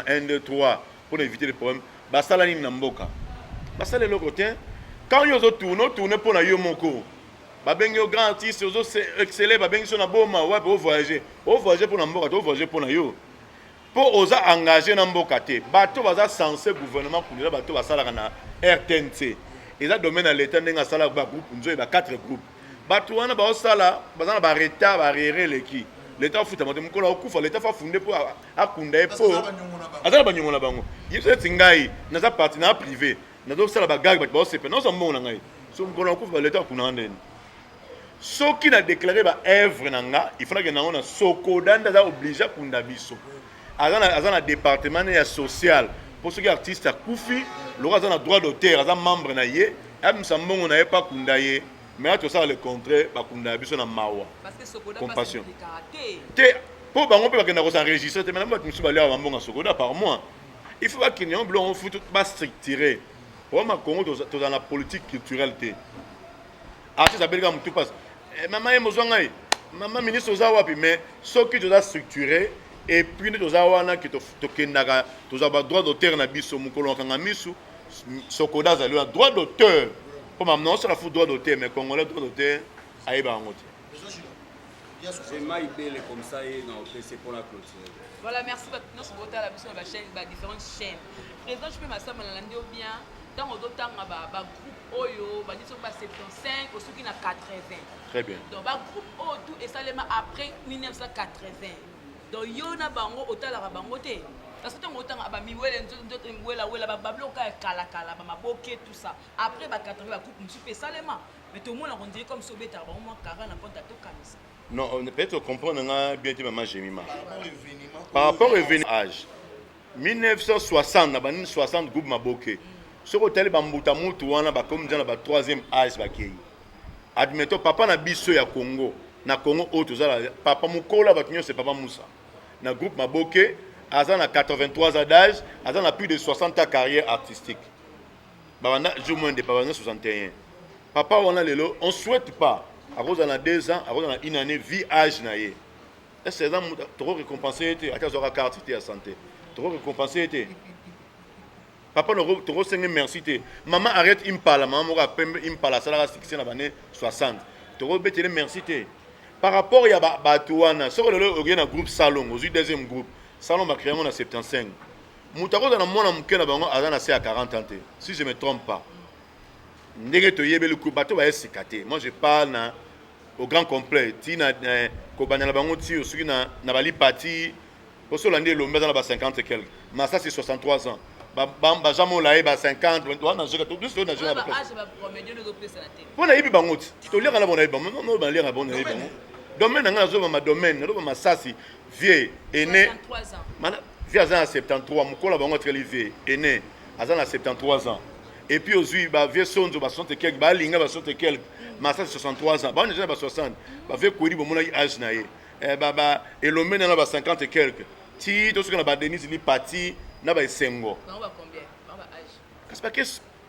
1, 2, 3 pour éviter les problèmes. Basala ni namboka. Basala le côté. Quand ils ont tourné pour la yomoko. Babengi au grand artiste, ils ont excellé, babengi sur la boma, ouais pour voyager. Pour voyager pour namboka, pour voyager pour la yo. Pour oser engager namboka te. Bateau va censé gouvernement pour le bateau va sala na RTNC. Et ça domaine à l'état n'a sala ba groupe, nous avons 4 groupes. Bateau wana ba sala, ba ba retard ba rere leki. L'état fout à mon kola okufa, l'état fa fondé pour akunda pour. Azala ba nyongola bango. Yese tingai, na za partenaire privé. Na do sala ba gag ba se pe non so mo na ngai. So kola okufa l'état kuna ndeni. Ce qui n'a déclaré ba œuvre nanga, il faudra que na on a sokodanda za obligé kunda biso. Azana département social pour ceux qui artistes à Koufi, le roi a droit d'auteur, azan membre na yé, am sambongo na pas kundaye, mais là tout ça le contraire, ba kunda biso na mawa. Parce que Sokoda compassion. Te pour bango pe ba kena ko s'enregistrer, te maintenant tu me suis aller à mbonga Sokoda par mois. il faut qu'il y ait un blanc, il faut tout structuré. Pour moi, Congo, tu dans la politique culturelle. Artiste appelle comme tout passe. Maman est mozongaï. Maman ministre aux awapi, mais ce qui tu as structuré, et puis nous avons qui tu as droit d'auteur na biso mukolo kanga misu sokoda za le droit d'auteur pour maintenant ça la fout droit d'auteur mais congolais droit d'auteur aïba ngote c'est maïbele comme ça et non c'est pour la clôture. Voilà, merci nous sommes votés à la mission de la chaîne différentes chaînes. Président je peux m'asseoir malandi ou bien dans au temps ba groupe oyo ba dit ba 75 au qui na 80. Très bien. Donc ba groupe o tout et ça après 1980. Donc yo na bango otala bango te parce que tant autant aba miwele nzoto mwela wela ba babloka kala ba maboke tout ça après ba 80 ba coupe monsieur salema mais tout le monde on dirait comme sobeta ba moins 40 na compte to kamisa non on peut comprendre nga bien maman Jemima par rapport au événement âge 1960 na bani 60 groupe maboke ce hôtel ba mbuta mutu wana ba comme dans ba troisième âge ba kei admettons papa na biso ya Congo na Congo autre papa mukola batinyo c'est papa Moussa na groupe maboke azan a 83 ans d'âge azan a plus de 60 ans carrière artistique babana jour moins de papa 61 papa on a lelo on souhaite pas à cause on a 2 ans à cause on a une année vie âge na ye est-ce que trop récompensé était à cause de la carte de santé trop récompensé était papa no trop sengi merci té maman arrête impala maman mo rappelle impala ça la fixé na année 60 trop betele merci té par rapport à Batouana, sur le groupe Salon, au deuxième groupe, Salon va créer en 75. Moutako dans mon amouké na bango azana à 40 ans. Si je ne me trompe pas. Ndenge to yebe le coup bateau va être moi je parle au grand complet. Tina ko bana bango ti au na bali parti pour cela ndé lo mbeza na 50 et quelques. Mais ça c'est 63 ans. Ba jamo la ba 50 wana je tout ça na je na. Bon na yibi bango ti. To lire na bon na bango non ba lire na bon na bango. Domaine nga zo ma domaine na ma sasi vieux aîné 73 ans. Mana vieux à 73 mukola bango très vieux aîné azana 73 ans. Et puis aujourd'hui ba vieux sonzo ba 60 quelques ba linga ba 60 quelques ma sasi 63 ans. Ba on déjà ba 60 ba vieux kouri bo mona âge na ye. Ba elomé na ba 50 et quelques. Ti to ce qu'on a ba Denis li parti na ba sengo. Ba combien? Ba âge. Parce que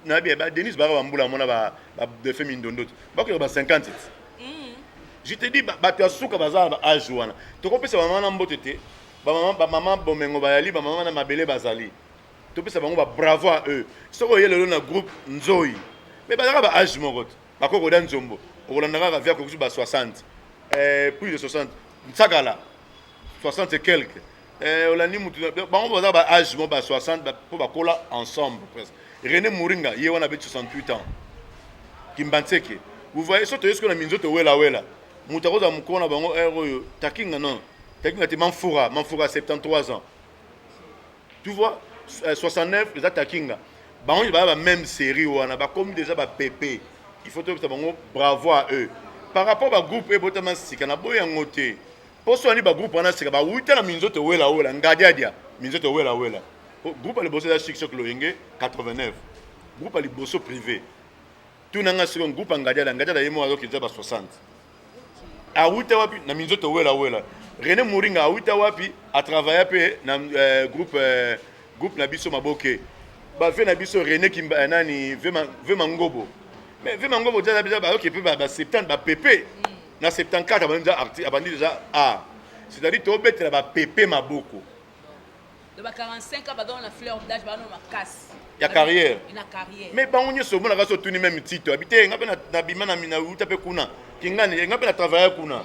na ba Denis ba mbula mona ba de famille ndondo. Ba ko ba 50. Je te dis, tu as souka bazar à Joana. Tu comprends que maman n'a pas été. Maman bomengo bayali, maman n'a mabele bazali. Tu peux savoir bravo à eux. Ce qu'on y a le groupe Nzoi. Mais bazar ba âge morot. Ba ko dan zombo. On a nga via ko 60. Plus de 60. Nsagala. 60 et quelques. On a ni mutu. Ba on bazar ba âge mo ba 60 pour ba kola ensemble presque. René Mouringa, il on avait 68 ans. Kimbanseke. Vous voyez ce que on a minzo te wela. Moutaroza mukona bango oyo takinga non takinga te manfura 73 ans tu vois 69 les takinga bango ba même série wana ba comme déjà ba PP il faut que bango bravo à eux par rapport au groupe et botama sika na boya ngote poso ani ba groupe wana sika ba wuita na minzoto wela ngadiadia minzoto wela groupe le bosso da chic choc loyenge 89 groupe ali bosso privé tout nanga second groupe ngadiadia yemo azo ki ba 60 a wuta wapi na minzoto wela René Mouringa a wuta wapi a travaillé pe na groupe na biso maboke ba ve na biso René Kimba nani ve mangobo mais ve mangobo déjà ba OK pe ba 70 ba PP na 74 abandi déjà c'est-à-dire to betela ba PP maboko de ba 45 ba dans la fleur d'âge ba no ma casse ya carrière ina carrière mais ba onye so mona ka so tuni même titre habité ngape na bimana mina wuta pe kuna kingani ngape na travailler kuna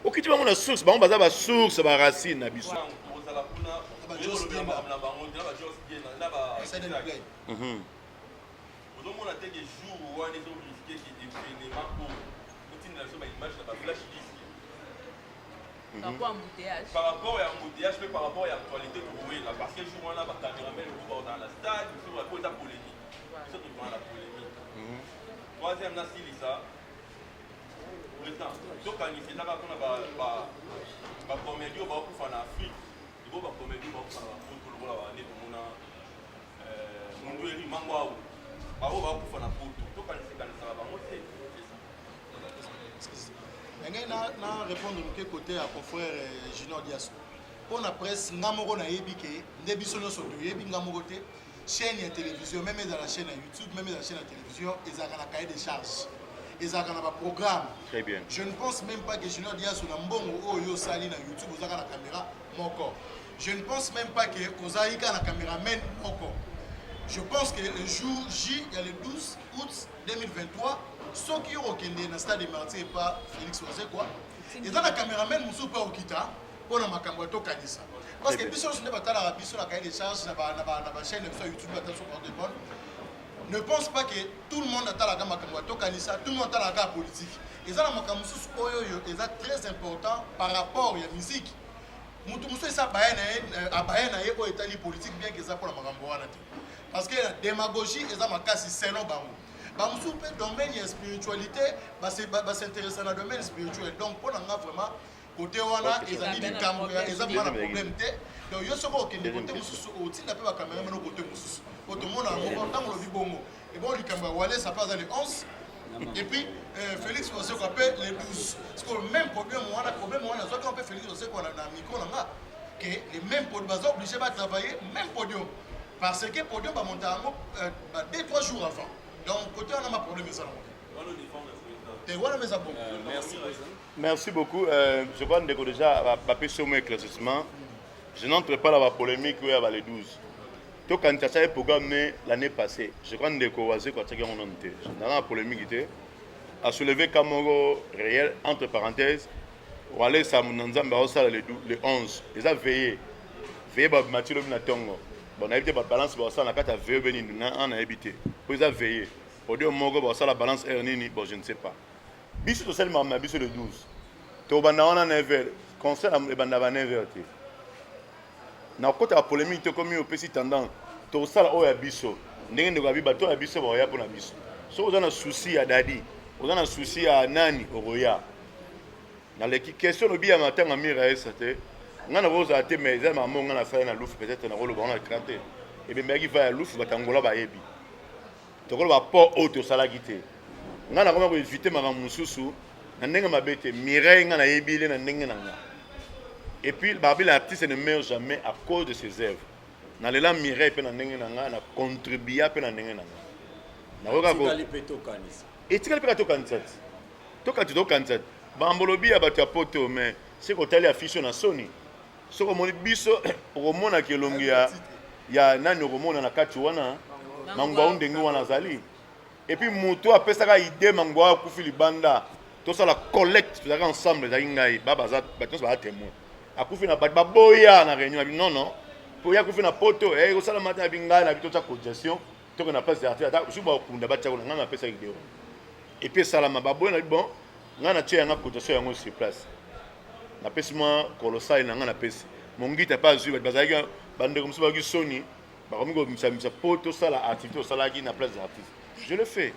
okiti bango na source bango baza ba source ba racine na biso odomona te ke jour wana ezoriske ke événement oyo otinela biso baimage na baflash disk par rapport à embouteillage mais par rapport à l'actualité tokoyela parce que jour wana bacaméramen okoba dans la stade biso bako eza polémique biso tokona la polémique troisième nasilisa président tokanisi ezaka mpona bacomédie oyo bakokufa na afrique ebo bacomédie oyo bakokufa na bapoto lokola bane tomona mundu eri mango awo bao bakokufa na poto tokanisa bango te na répondre de quel côté à confrère Junior Diasso pour la presse, ngamoko na yebike, ndebiso no soto yebi ngamoko te, chaîne de télévision, même dans la chaîne à YouTube, même dans la chaîne de télévision, ils ont un cahier de charges. Ils ont un programme. Très bien. Je ne pense même pas que je ne dis sur la mbongo sali na YouTube, vous avez la caméra moko. Je ne pense même pas que vous avez la caméraman moko. Je pense que le jour J, il y a le 12 août 2023, ceux qui ont été dans le stade de Martyr et pas Félix Oazé, quoi. Ils ont la caméraman Moussou pas au Kita pour la Makamboto Kanisa. Parce que si on ne va pas la cahier de charges, sur la chaîne de YouTube, ne pense pas que tout le monde a la Makamboto Kanisa, tout le monde a la politique. Ils ont la Makamboto ils sont très important par rapport à la musique. Moussou est à Bayana et au État politique, bien que ça pour la Makamboto. Parce que la démagogie est ma casse c'est non bamou. Bamou peut domaine de spiritualité, s'intéresser dans le domaine spirituel. Donc pour nous vraiment côté wana ils ont dit Cameroun, ils ont pas de problème té. Donc yo soko qui ne côté mususu au-dessus de la caméra mais côté mususu. Pour tout le monde en tant que le vibongo. Et bon le Cameroun Wallet ça passe dans les 11. Et puis Félix Ossé qu'on appelle les 12. Parce que le même problème on a soit qu'on appelle Félix Ossé qu'on a micro là que les mêmes produits sont obligés de travailler même podium. Parce que le podium va monter 2-3 jours avant. Donc, côté on a un problème. Merci beaucoup. Je crois que déjà, un éclaircissement. Je n'entre pas dans la polémique avec les 12. Tout quand tu as programme l'année passée, je crois que dans la polémique, a soulevé Kamoro réel, entre parenthèses, ou aller le 11. Ils ont veillé. Veillé à Mathieu Tongo. Bon, on a évité la balance, on a veillé, on a évité. Ils ont veillé. Au dire que la balance est bon, je ne sais pas. Bisous seulement, mais bisous le 12. Tu as un 9h, concert à 9h. Na côté la polémique, comme au petit tendance, tu as ça là, bisous. N'est-ce pas que tu as bisous, tu as pour la bisous. Si vous avez un souci à Dadi, vous avez un souci à Nani, au Roya. Dans les questions, le bien matin, on a mis à SAT. On a posé à mais ils ont fait un louf, peut-être un rôle, on a craqué. Et bien, il va à louf, il va t'engoler à Ebi. Tu vas pas auto salagité. On a comment éviter ma moussou, n'engue ma bête, Mireille n'a Ebi, n'engue n'a. Et puis, l'artiste ne meurt jamais à cause de ses œuvres. Dans les langues Mireille, peut n'engue n'a, a contribué à peut n'engue n'a. Et tu as le cancer. Tu as le cancer. Bambolobi a battu à poto, mais c'est quand tu as affiché dans Sony. Ce que mon biso, au monde à Kelongia, il y a un an au monde à Kachuana, Mangwa Ndengu Wanazali. Et puis, Moutou a fait ça, idée Mangwa Koufili Banda, tout ça la collecte, tout ça ensemble, Zaingaï, Babazat, Batos va témoin. A Koufi na Baboya, na réunion, non, pour y a Koufi na poto, et au salon matin, Binga, na toute sa congestion, tout qu'on a pas d'artiste, je suis pas au Kunda on a fait ça vidéo. Et puis, Salama Baboya, bon, on a tué un congestion sur place. Na pesi moi colossal na ngana pesi mongi ta pas vu bazaka bande comme ça ba Sony ba comme go misa poto ça la activité ça la qui na place d'artiste je le fais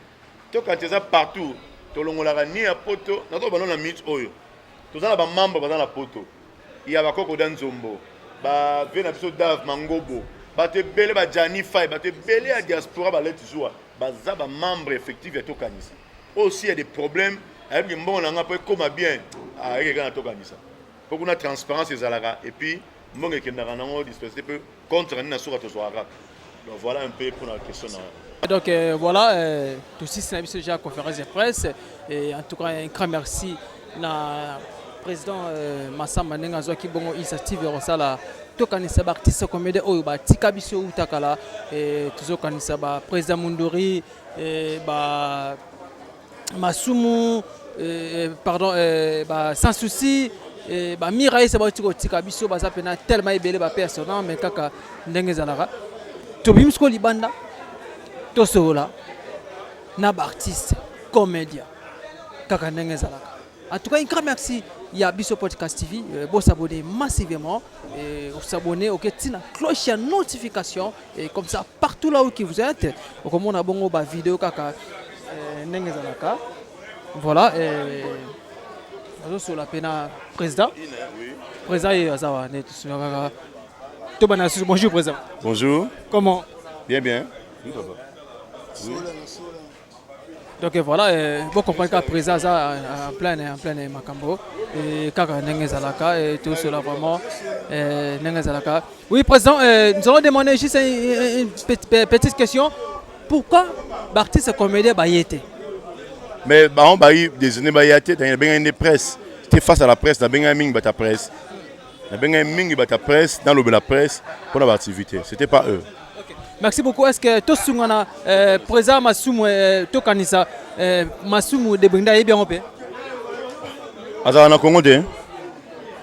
to quand tu es partout to longola ni a poto na to ba na meet oyo to za ba membre ba dans la poto il y a ba koko dans Zombo ba vena biso Dave Mangobo ba te belé ba Jani Fay ba te belé à diaspora ba let joie ba za ba membre effectif et to kanisa aussi il y a des problèmes avec le bon on a pas comme bien à regarder to kanisa pour qu'on a transparence et zalaga et puis mon équipe dispositif peut contre une nation donc voilà un peu pour la question. Donc voilà tout ceci c'est déjà conférence de presse et en tout cas un grand merci na président Massamba Nengazo qui bongo initiative rosala to kanisa ba artiste comédien oyo ba tika biso utakala et tuzo kanisa ba président Mundori ba Masumu pardon ba sans souci et bah Mireille c'est bon tu tika biso baza pena tellement ebele ba personnel mais kaka ndenge zalaka to bimsko libanda to sola na ba artiste comédien kaka ndenge zalaka en tout cas un grand merci ya biso podcast TV bon s'abonner massivement et s'abonner au tina cloche à notification et comme ça partout là où qui vous êtes comme on a bongo ba vidéo kaka ndenge zalaka voilà sur la pena président. Président et Azawa. Bonjour président. Bonjour. Comment? Bien, bien. Oui, Donc voilà, vous comprenez qu'à présent, ça en plein Macambo, et Kaka Nengezalaka, et tout cela vraiment, Nengezalaka. Oui, président, nous allons demander juste une petite question. Pourquoi l'artiste comédien Bayete? Mais on va y désigner Bayete, il y a bien une presse. C'était face à la presse, il y a bien un ming de presse. Il y a bien un ming de presse dans le de la presse pour notre activité. C'était pas eux. Merci beaucoup. Est-ce que tout ce qu'on a présent Masumu Tokanisa Masumu de Brinda est bien en paix? Azara na Congo de.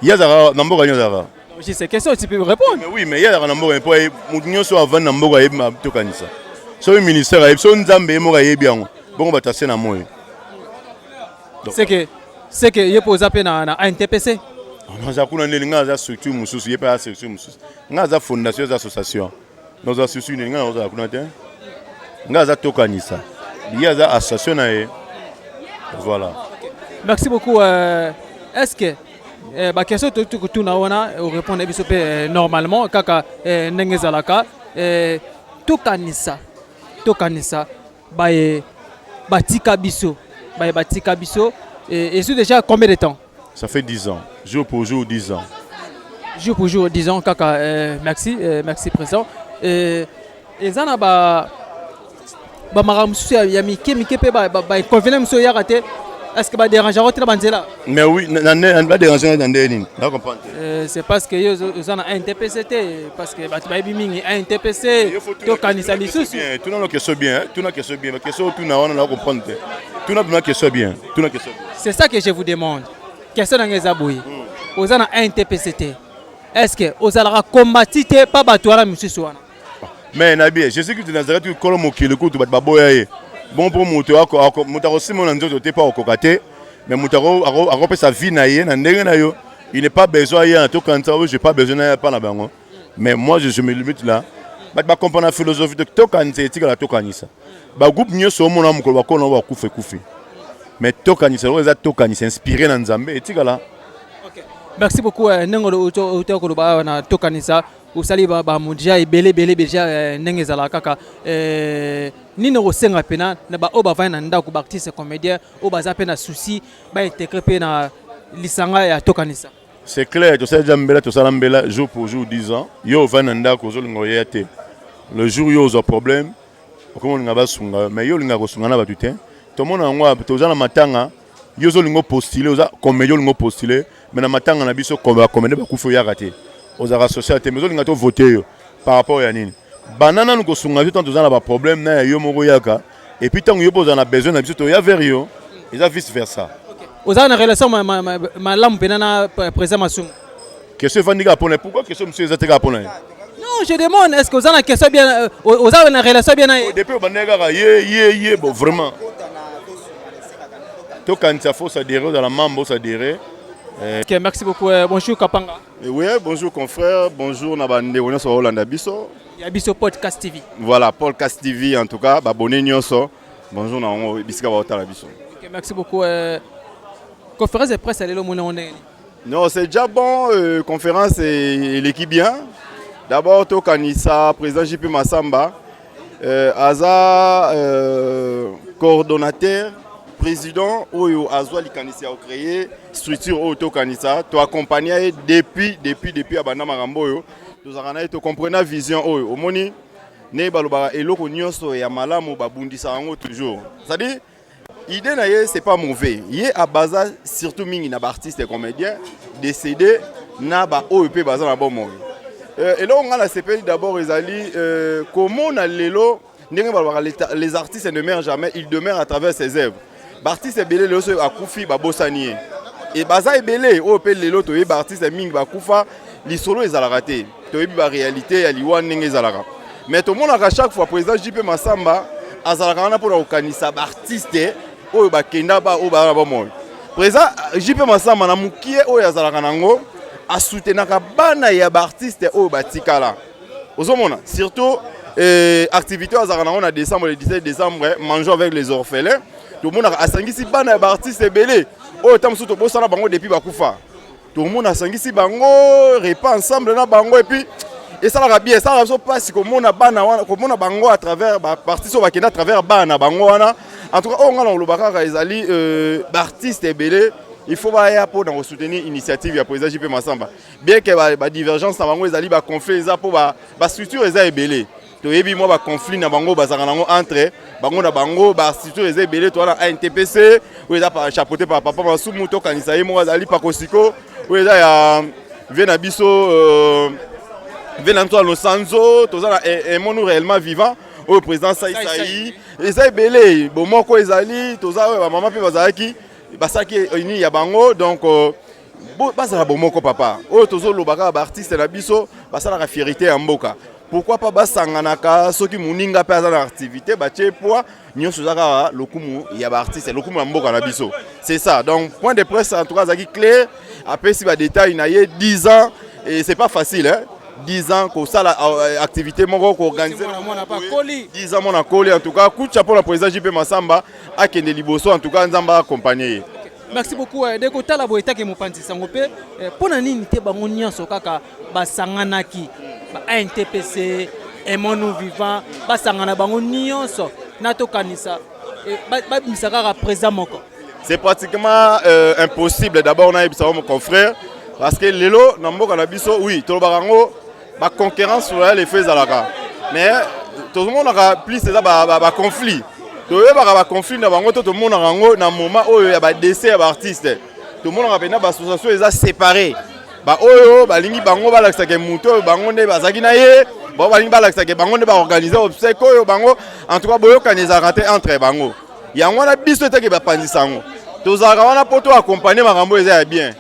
Il y a Zara Namboga Zara. Je sais question tu peux me répondre. Mais oui, mais il y a Zara Namboga pour Moudinho soit avant Namboga et Tokanisa. Sur le ministère et sur Nzambe et Moga bien. Bon va tasser na moi. C'est que il pose à peine à NTPC. On a kuna ndenga za structure mususu, il pas structure mususu. Ngaza fondation d'association. Nos associations nga za kuna te. Ngaza Tokanisa. Il y a za association na voilà. Merci beaucoup. Est-ce que la question que tu as répondre normalement kaka Nengezalaka Tokanisa batika biso et c'est déjà combien de temps? Ça fait 10 ans. Jour pour jour 10 ans. Jour pour jour 10 ans kaka merci président et zana ba maramusu ya mike pe ba convenant monsieur ya raté. Est-ce que va déranger votre banzela? Mais oui, va déranger dans des lignes. C'est parce que ils ont un NTPC parce que baby mingi un NTPC to kanisa lisusu. Tout n'a que ça bien, tout n'a que ça bien, que ça tout n'a on comprendre. Tout n'a que ça bien, tout n'a que ça. C'est ça que je vous demande. Question dans les abouis. Ils ont un NTPC. Est-ce que vous allez combattre pas batouara monsieur Souana? Mais Nabi, je sais que tu n'as pas dit que tu le coup tu vas baboyer. Bon pour Moutaro, Moutaro Simon n'était pas au cocaté, mais Moutaro a repris sa vie naïe, il n'est pas besoin de tout quand je n'ai pas besoin de pas la banque. Mais moi je me limite là. Je vais comprendre la philosophie de Tokanisa et la Tokanisa. Le groupe mieux sur mon âme, on va koufi. Mais Tokanisa, c'est Tokanisa inspiré dans Nzambe et là. Merci beaucoup. Nengo auteur na Tokanisa. Usali ba mudia ebele beja Nengezala kaka nino rosenga pena na ba oba vana ndako ba artiste comédien oba za pena souci ba intégrer pena lisanga ya Tokanisa. C'est clair, tu sais Jambela to salambela jour pour jour 10 ans. Yo vana ndako zo lingo yete. Le jour yo zo problème. Comment nga ba sunga mais yo linga ko sunga na ba tuté. To mona ngwa to za na matanga yo zo lingo postuler oza comédien lingo postuler mais na matanga na biso ko ba comédien ba kufu ya raté. Aux associations, mais on a voté par rapport à Nini. Banana nous sommes tant dans un problème na yo moko yaka et puis tant que yo on a besoin na biso to ya vers yo et ça vice versa. Aux ana relation ma lampe na présent masum. Question Vandiga pour pourquoi question monsieur Zatega pour non, je demande est-ce que vous avez question bien aux ana relation bien depuis banega yé bon vraiment. To quand ça faut s'adhérer dans la mambo s'adhérer. Okay, merci beaucoup. Bonjour Kapanga. Oui, bonjour confrère, bonjour Nabande, on est sur Hollande Abisso. Abisso Podcast TV. Voilà, Podcast TV en tout cas, abonnez Nyoso. Bonjour Namo Bisika Hotel Abisso. Okay, merci beaucoup. Conférence de presse, elle est là. Non, c'est déjà bon, conférence et l'équipe bien. D'abord, Tokanisa, président JP Massamba, Aza, coordonnateur. Président Oyo Azwa Likanisi a créé structure Oyo Kanisa to accompagner depuis abanda marambo yo to zakana to comprendre vision Oyo omoni ne balobara eloko nyonso ya malamu babundisa yango toujours c'est-à-dire idée na ye c'est pas mauvais yé à baza surtout mingi na artiste et comédien décédé na ba Oyo pe baza na bon moyo et là on a la CPI d'abord ezali comment na lelo ndenge balobara les artistes ne meurent jamais, ils demeurent à travers ses œuvres. Artiste ebele le so akufi babosani et baza ebele o pe lelo to yeba artiste mingi bakufa lisolo ezalaka te to yebi ba réalité ya liwa ndenge ezalaka mais to monaka chaque fois président JP Massamba azalaka na pour okanisa ba artiste o ba kenda ba o ba mo président JP Massamba na mukie o yazalaka nango a soutenaka bana ya ba artiste o ba tikala ozomona surtout activité azalaka nango na décembre le 17 décembre mangeons avec les orphelins. Tout le monde a sangisi bana ba artiste belé o tamsu to bosana bango depuis bakufa tout le monde a sangisi bango repas ensemble na bango et puis et ça la bien, ça la passe comme on a bango à travers partie sur à travers bana bango en tout cas on a le bakara ezali artiste belé. Il faut pour soutenir l'initiative du président JP Massamba. Bien que la divergence dans les conflits, la structure est belée. Tu as vu moi conflit na bango bazarana entre bango na bango ba structure est belée toi na ANTPC où il a chapeauté par papa Masumu to kanisa ye mo azali pa kosiko où il a vena biso vena toi Losanzo to za un monde réellement vivant au président Saïsaï ezali belé bon moko ezali to za maman pe bazaki basaki ini ya bango donc basala bomoko papa oyo tozolobaka baartiste na biso basalaka fierté ya mboka pourquoi pas basanganaka soki moninga mpe aza na activité batie poids nyonso ezaka lokumu ya baartiste lokumu ya mboka na biso c'est ça donc point de presse en tout cas azalaki clair apesi badétail na ye 10 ans et c'est pas facile hein 10 ans kosala activité moko koorganiser 10 ans mona koli en tout cas coup de chapeau na président JP Massamba akende liboso en tout cas nzamba accompagner. Merci beaucoup. Deko tala boyeta ke mopanzi sango pe pona nini te bango nyonso kaka basanganaki ba ANTPC Emonu Vivant basangana bango nyonso nato kanisa ba misaka président moko. C'est pratiquement impossible d'abord on a eu mon confrère parce que lelo na mboka na biso oui to barango ba concurrence sur les faits alaka mais tout le monde a plus c'est ça ba conflit. Tout le monde a conflit na bango tout le monde a na moment où il y a ba décès d'artistes tout le monde a pena ba association les a séparés ba oyo ba lingi bango ba lakisa ke muto bango ne bazaki na ye ba lingi ba lakisa ke bango ne ba organiser obsèque oyo bango en tout cas boyo kaneza raté entre bango yango na biso te ke ba pandisango tozaka wana poto accompagner makambo eza bien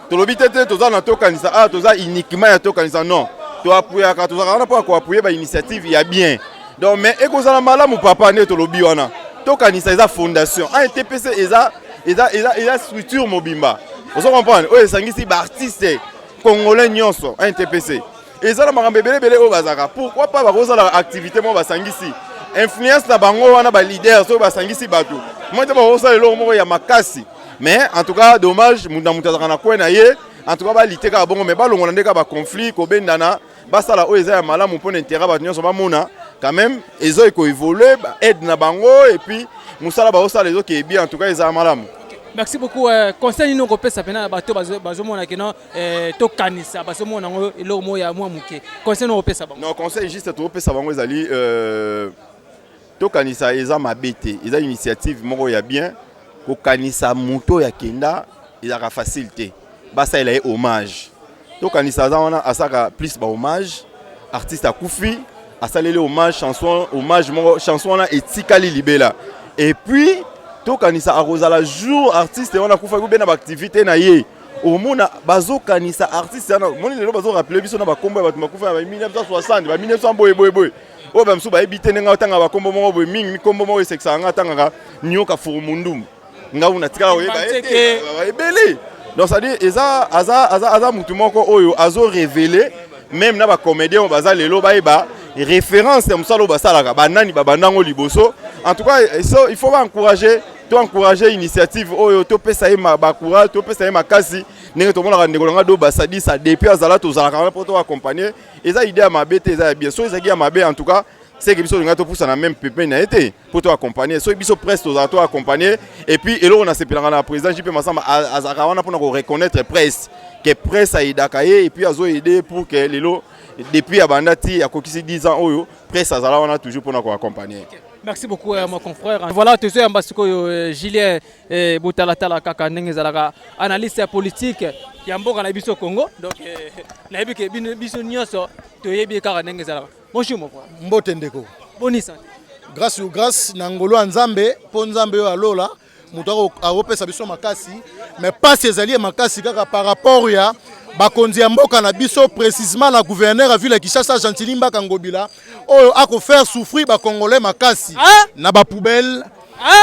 tolobi tete toza na to kanisa ah toza uniquement ya to kanisa non to appuyer ka tozaka wana po appuyer ba initiative ya bien. Donc, mais ekozala malamu papa ne tolobi wana to kanisa eza fondation ANTPC eza structure mobimba vous comprenez oyo esangisi ba artiste congolais nyonso ANTPC ezala makambo ebele oyo bazaka pourquoi pas bakozala activité mo basangisi influence na bango wana ba leader so basangisi bato moi te bakosala eloko moko ya makasi mais en tout cas dommage mutu azaka na kwena ye en tout cas ba liteka bongo mais balongola ndeka ba conflit kobendana basala oyo eza ya malamu mpona intérêt bato nyonso bamona quand même ils ont évolué aide na bango et puis musala ba osala les autres qui est bien en tout cas ils ont malamu. Merci beaucoup. Conseil nous repère pena bato bazomona keno to kanisa bazomona ngo eloko mo ya mwa muke. Conseil nous repère ça bango. Non conseil juste to repère ça bango ezali to kanisa eza mabete eza initiative moko ya bien ko kanisa muto ya kenda eza facilité basa ela hommage to kanisa za wana asaka plus ba hommage artiste akufi asaleli hommage chanson na etikali libela et puis to kanisa akozala jour artiste wana kufa ko bena ba activité na ye omona bazo kanisa artiste na moni lelo bazo rappeler biso na ba kombo ya bato makufa ya 1960 ba 1900 boy o ba msu ba ebite nga tanga ba kombo moko boy mingi kombo moko sexa nga tanga nyoka furumundu nga una tikala oyeba ebele donc ça dit eza mutu moko oyo azo révéler même na ba comédien baza lelo ba eba référence ya musalo basalaka banani babandango liboso en tout cas il faut encourager initiative oyo to pesa ma ba courage to pesa ma kasi ndenge to mona ndeko nga do basadi ça depuis azala to zala quand pour accompagner eza idée ya mabete eza bien so eza ya mabe en tout cas c'est que biso nga to poussa na même pépé na été pour to accompagner so biso presse to za to accompagner et puis elo on a sepelanga na président JP Massamba azaka wana pour reconnaître presse que presse a idakaye et puis azo aider pour que lelo depuis abandati ya kokisi 10 ans oyo presse azala wana toujours pour nous accompagner. Merci beaucoup mon confrère. Voilà tout ça ambasiko Julien Boutalatala kaka ndenge zalaka analyste politique ya mboka na biso Congo donc na yebike biso nyonso to yebi kaka ndenge zalaka. Bonjour mon frère. Mbote ndeko. Boni santé. Grâce na ngolo ya Nzambe po Nzambe yo alola muto akopesa biso makasi mais pas ces alliés makasi kaka par rapport ya bakonzi ya mboka na biso précisément la gouverneur a vu la Kinshasa Gentilima Kangobila oyo ako faire souffrir ba congolais makasi na ba poubelle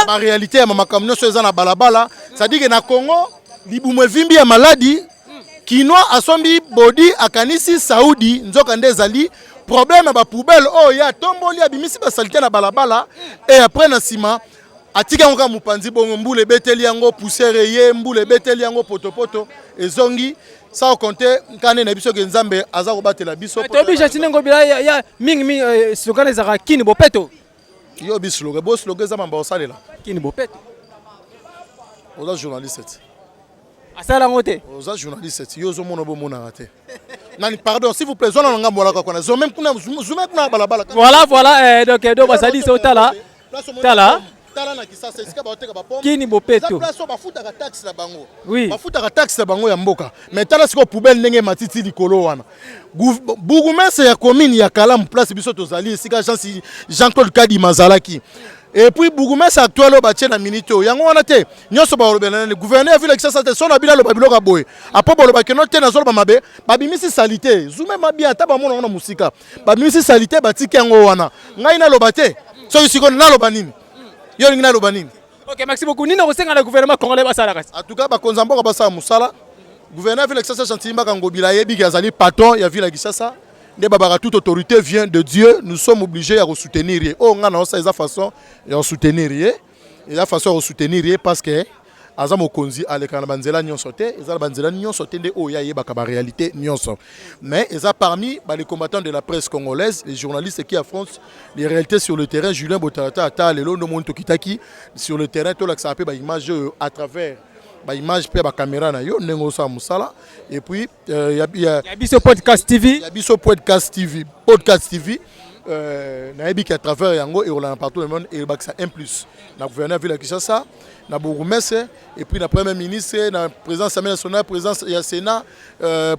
ba réalité ya makambo nyonso eza na balabala ça dit que na Congo libumu vimbi ya maladi kinwa asombi body akanisi Saudi nzoka ndezali problème ba poubelle oyo ya tomboli abimisi ba salité na balabala et après na sima atika ngoka mupanzi bongo mbule beteli yango poussière ye mbule beteli yango potopoto ezongi Ça au compter quand na biso ke nzambe aza ko batela biso. To bi jatine ngobila ya mingi slogan ezaka kini bopeto. Yo bi slogan bo slogan za mamba osalela. Kini bopeto. Oza journaliste. Asala ngote. Oza journaliste yo zo mona bo mona raté. Nani pardon s'il vous plaît zona nga mbola kwa na zo même kuna zume kuna balabala. Voilà donc do basali so tala. Tala. Kini bopeto. Bafuta ka taxe la bango. Oui. Bafuta ka taxe la bango ya mboka. Mais tala siko poubelle ndenge matiti likolo wana. Bourgmestre ya commune ya Kalam place biso tozali sika Jean-Claude Kadi Mazalaki. Et puis bourgmestre actuel batie na minito. Yango wana te. Nyoso ba olobela le gouverneur ville Kinshasa te sona bila lo babilo ka boye. Apo bolo ba keno te na zolo ba mabe. Babimisi salité. Zume mabia ta ba mona na musika. Babimisi salité batiki yango wana. Ngai na lobate. So siko na loba nini? Yo ngina loba nini? Ok, merci beaucoup. Nina osenga na gouvernement congolais basala kasi. En tout cas, bakonzambo basala musala. Gouverneur ville Kinshasa Chantimba Kangobila yebi gazali patron ya ville Kinshasa. Ne babara toute autorité vient de Dieu, nous sommes obligés à soutenir. Oh ngana osa eza façon ya soutenir. Eza façon de soutenir parce que aza mokonzi aleka na banzela nyonso te, eza banzela nyonso te nde oya yebaka ba réalité nyonso. Mais eza parmi les combattants de la presse congolaise, les journalistes qui affrontent les réalités sur le terrain. Julien Botalata ata lelo no monto kitaki sur le terrain to la ça ba image à travers ba image pe ba caméra na yo nengo sa musala. Et puis ya biso podcast TV, ya biso podcast TV na yebi à travers yango et on l'a partout le monde et ça 1+. Na gouverneur ville Kinshasa, na bourgmestre et puis na premier ministre, na président Assemblée nationale, président ya Sénat,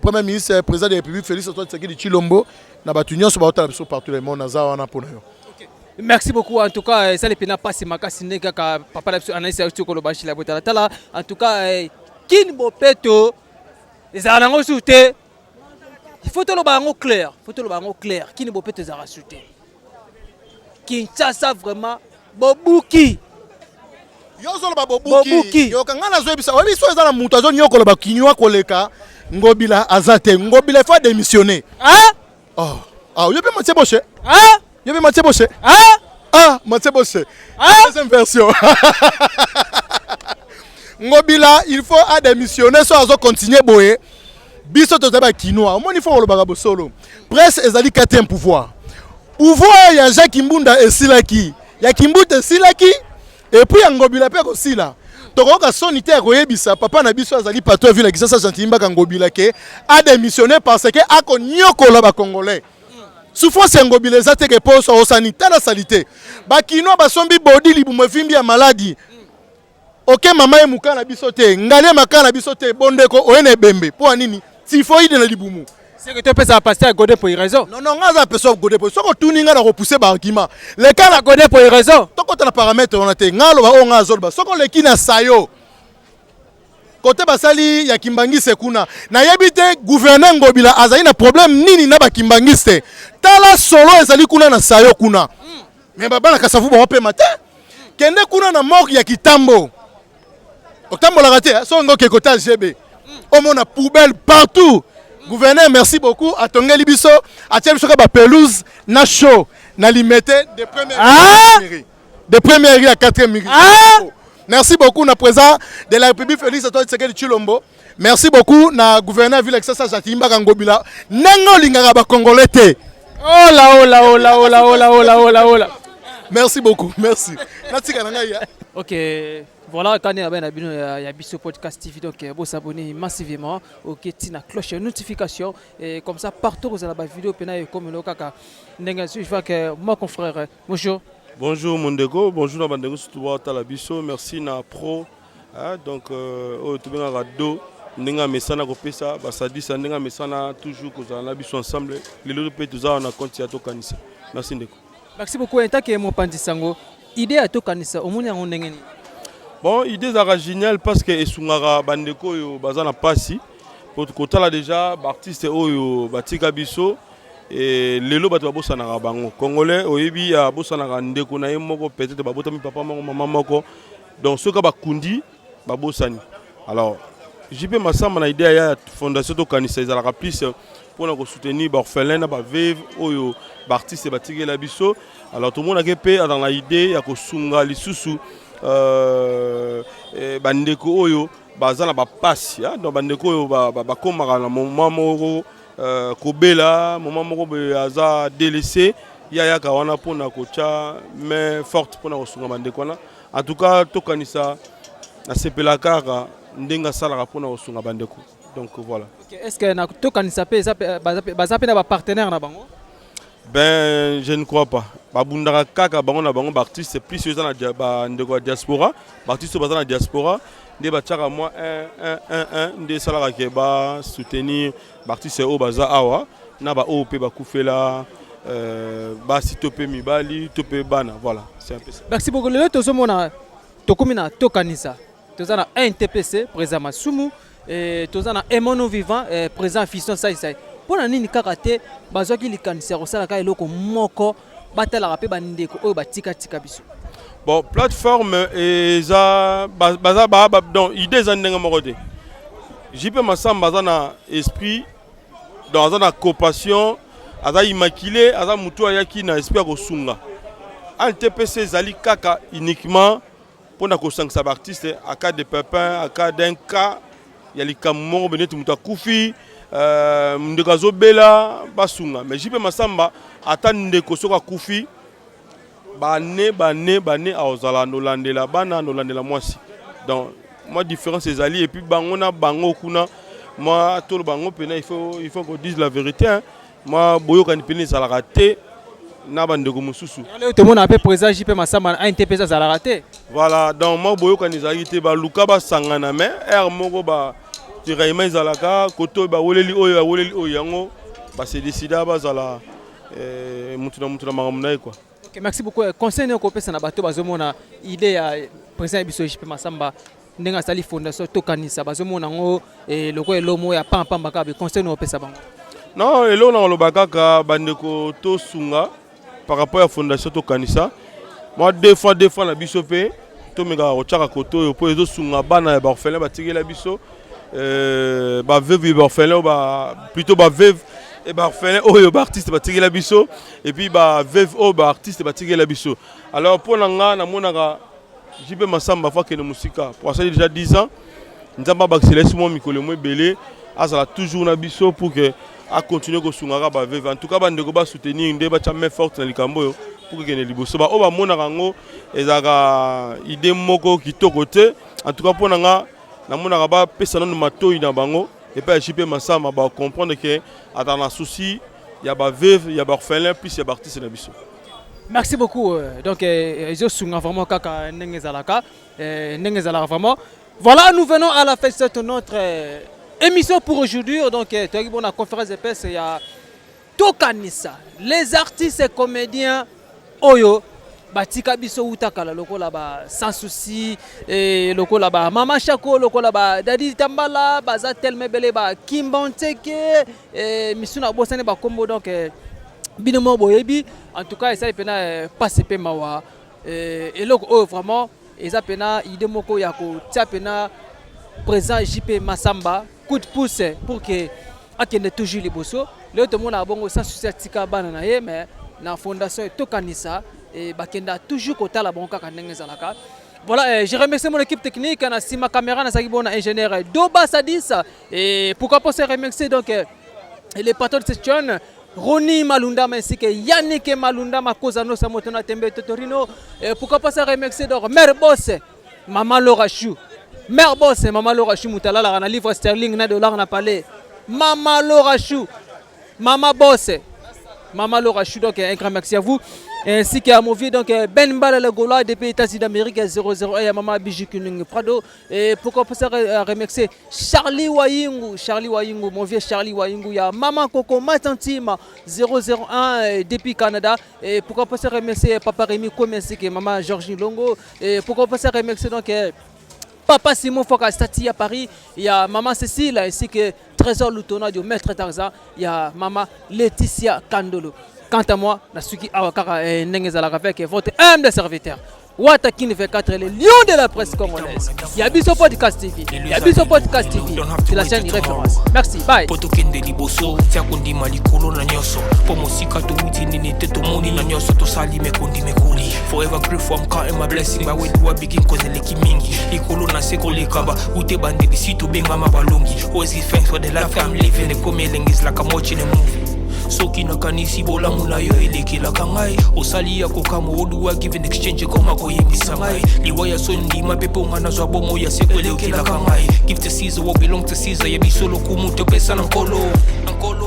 premier ministre, président de la République Félix Antoine Tshisekedi Tshilombo, na batunion so ba partout le monde na za wana pona yo. Merci beaucoup. En tout cas, ça les pena pas si makasi neka papa la analyse ya tukolo bashi la botala tala. En tout cas, kin bopeto les alango souté. Il faut le bango clair. Kin bopeto za rasuté. Kinshasa vraiment bobuki. Yo zo ba bobuki. Yo kangana zo bisa. Wali so ezala mutu azo nyoko ba kinywa koleka ngobila azate. Ngobila faut démissionner. Hein? Oh. Ah, yo pe Mathieu Boche. Hein? Yo pe Mathieu Boche. Hein? Ah, Mathieu Boche. Deuxième version. Ngobila, il faut démissionner so azo continuer boye. Biso to zaba kinoa. Moi il faut le bagabo solo. Presse ezali 4e pouvoir. Pouvoir ya Jacques Mbunda esilaki. Ya Kimbuta esilaki et puis Ngobila pe ko sila. Tokoka sonité koyebisa papa na biso azali patron ville Kinshasa Chantimba Ngobila ke a démissionné parce que a ko nyokola ba congolais. Souffrance Ngobila zate ke poso o sanité la salité. Ba kino ba sombi body libumo vimbi ya maladie. OK mama e muka na biso te, ngale maka na biso te bondeko oyene bembe. Po nini? Typhoïde na libumu. C'est que tu peux ça passer à Godé pour une raison. Non, ngaza personne Godé pour. Soko tuninga na repousser ba argument. Les cas la Godé pour une raison. Toko na paramètre on a te ngalo ba onga zolba. Soko le kina sayo. Côté basali ya Kimbangiste kuna. Na yebite gouverneur Ngobila azali na problème nini na ba Kimbangiste. Tala solo ezali kuna na sayo kuna. Mais baba na kasavu ba ope matin. Kende kuna na mort ya Kitambo. Otambo la raté, so ngoke kota GB. On a poubelle partout. Gouverneur, merci beaucoup. A Tongeli Biso, a Tchèque ba pelouse, na chaud, na limité de première mairie. De première mairie à 4e mairie. Merci beaucoup na président de la République Félix Antoine Tshisekedi Tshilombo. Merci beaucoup na gouverneur ville Kinshasa Chantimba Ngobila. Nengo lingaka ba congolais te. Oh là. Merci beaucoup, merci. Ok, voilà, quand il y a Biso Podcast TV, donc vous s'abonnez massivement, ok, tina cloche de notification, et comme ça, partout vous avez la vidéo, comme le kaka. Je vois que mon confrère, bonjour. Bonjour Mondego, bonjour na bandego surtout la Biso, merci na pro, donc tu viens à radio, nenga mesana kopesa, basadisa nenga mesana toujours que na Biso ensemble, les autres pays tous on a compte ya to kanisa. Merci Ndeko. Merci beaucoup. En tant que mon pandisango, idée à tout kanisa, au moins on n'engeni. Bon, idée est géniale parce que esungara bandeko yo bazana pasi. Pour côté là déjà, artiste oyo batika biso et lelo bato bossa na bango. Congolais oyebi ya bossa na ndeko na yemoko peut-être babota mi papa moko maman moko. Donc ce ka bakundi babosani. Alors, JP Massamba na idée ya fondation to kanisa ezalaka plus pour soutenir les orphelins, les veuves, les artistes et les biso. Alors tout le monde a dans l'idée de sunga lisusu bandeko oyo baza na bapasi donc bandeko oyo bakomaka na moment moko kobela moment moko boye aza délaissé yayaka wana mpona kotya mais forte mpona kosunga bandeko wana en tout cas tokanisa nasepela kaka ndenge asalaka mpona kosunga bandeko donc voilà. Est ce que na tokanisa mpe baza mpe na bapartenaire na bango? Ben je ne crois pas. Babundaka kaka bango na bango artiste c'est plus eza na bandeko ya diaspora baartiste baza na diaspora nde batiaka moi un nde esalaka ke basoutenir baartiste oyo baza awa na baoyo mpe bakufela basi to mpe mibali to mpe bana voilà c'est un peu ça. Merci beaucoup. Lelo tozomona tokomi na tokanisa toza na NTPC président Masumu toza na Emono Vivant président Fiston Saisai. Pona nini kaka te bazwaki likanisi ya kosalaka eloko moko batalaka mpe bandeko oyo batika biso? Bon plateforme eza baza donc idée eza ndenge moko te. JP Massamba aza na esprit donc aza na compassion aza immaculé aza mutu ayaki na esprit ya kosunga. NTPC ezali kaka uniquement mpona kosangisa baartiste à cas de pépin à cas d'un cas ya likambo moko beneti mutu akufi ndeko azobela basunga mais JP Massamba ata ndeko soki akufi bane aozala nolandela bana nolandela mwasi donc moi différence ezali et puis bango na bango kuna moi tolo bango pena il faut qu'on dise la vérité hein. Moi boyokani pena ezalaka te na bandeko mosusu lelo tomona mpe président JP Massamba na NTPC ezalaka te voilà donc moi boyokani ezalaki te baluka basangana mais aire moko tiraillement ezalaka koto bawoleli oyo yango base décida bazala mutu na makambo na ye quoi. Okay, merci beaucoup. Conseil noko pesa na bato bazomona idée ya président biso JP Massamba ndenge asali fondation tokanisa bazomona ngo loko elomo ya pamba ka be conseil noko pesa bango? Non, elo na lobaka ka bandeko to sunga par rapport à fondation tokanisa. Moi deux fois na biso pe to mega ochaka koto yo po ezo sunga bana ya orphelin batigela biso ba veuve ba orphelin plutôt ba veuve et ba orphelin oyo ba artiste batigela biso et puis ba veuve o ba artiste batigela biso. Alors pour nga na monaka JP Massamba fa que na musika pour ça déjà 10 ans nzamba ba accélérer mon mikolo mo belé azala toujours na biso pour que a continuer ko sungaka ba veuve en tout cas ba ndeko ba soutenir nde ba main forte na likambo yo pour que ne liboso ba o ba monaka ngo ezaka idée moko kitoko te en tout cas pour nga na monaka ba pesa na matoi na bango et puis JP Massamba ba comprendre que dans un souci il y a ba veuve il y a ba orphelin plus il y a ba artiste na biso. Merci beaucoup. Donc je suis vraiment kaka ndenge zalaka vraiment. Voilà, nous venons à la fin de notre émission pour aujourd'hui. Donc on a conférence de presse il y a tokanisa les artistes et comédiens oyo batika biso utakala lokola ba sans souci et lokola ba mama Chako lokola ba Dadi Tambala baza tellement belle ba Kimbanteke misuna bosane ba kombo donc binomo boyebi en tout cas ça pena passer pe mawa et loko vraiment eza pena idée moko ya ko tia pena présent JP Massamba coup de pouce pour que akende toujours liboso le tout monde a bongo sans souci tika bana na ye mais na fondation tokanisa et bakenda toujours kota la bonka kanenge zalaka. Voilà, je remercie mon équipe technique, na sima caméra na sakibona ingénieur Doba Sadis et pourquoi pas se remercier donc les patrons de cette chaîne Roni Malunda ainsi que Yannick Malunda Makozano Samotona Tembe Totorino et pourquoi pas se remercier donc Mère Boss Maman Laura Chou. Mère Boss Maman Laura Chou mutala la na livre sterling na dollar na palais. Maman Laura Chou. Maman Boss. Maman Laura Chou donc un grand merci à vous. Ainsi qu'à mon vieux donc Ben Bala le Gaulois depuis États-Unis d'Amérique 00 et à Maman Bijukuning Prado et pourquoi pas ça remercier Charlie Wayingu mon vieux Charlie Wayingu ya Maman Coco Matantima 001 depuis Canada et pourquoi pas ça remercier Papa Rémi comme ainsi que Maman Georgine Longo et pourquoi pas ça remercier donc Papa Simon Foka Stati à Paris, il y a Maman Cécile ainsi que Trésor Loutona du Maître Tarzan, il y a Maman Laetitia Kandolo. Quant à moi, la Suki Awakara et Nengezala avec votre humble serviteur. Watakin V4, le lion de la presse congolaise. Il y a Biso Podcast TV. Il y a Biso Podcast TV. C'est la chaîne de référence. Merci. Bye. Potokende liboso, tiakundi malikolo na nyoso. Pomosika to witini teto moni na nyoso to sali mekondi mekuli. forever grateful, I'm counting my blessing. But where do I begin? Cause the leki mingi. Ikolo na seko lekaba. Ute bande bisito benga mabalongi. Always give thanks for the life I'm living. The coming is like I'm watching a movie. Soki na kanisi bola muna yo elekela kangai. Osali ya kokamo oduwa give in exchange koma koyembisa ngai. Liwaya sondi mapepo ngana zwa bomo ya seko elekela kangai. Give to Caesar what belong to Caesar. Ya bisolo kumuto pesa na nkolo.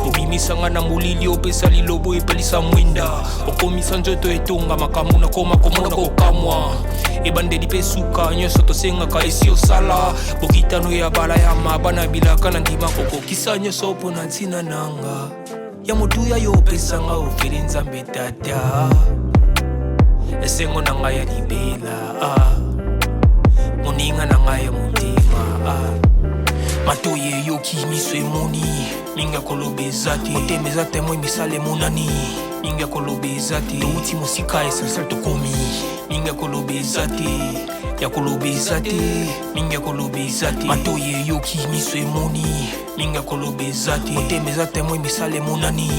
Obimisa ngana mulili opesa lilobo epelisa mwinda. Okomisa njoto etonga makamu na koma komona kokamwa. Ebande di pesuka nyoso tosenga ka esi osala. Bokitano ya bala ya mabana bilaka na ndima koko. Kisa nyoso pona ntina nanga. Ya mutuya yo pesa nga ofere nzambe tata. Esengo na nga ya libela. Moninga na nga ya mutima. Matoye yo kimiso emoni. Minga kolobezati. Otemezate mo misale monani. Minga kolobezati. Touti musika esansel tokomi. Minga kolobezati. Ya kolobezati. Minga kolobezati. Matoye yo kimiso emoni. Minga kolobezati. Otemezate mo misale monani.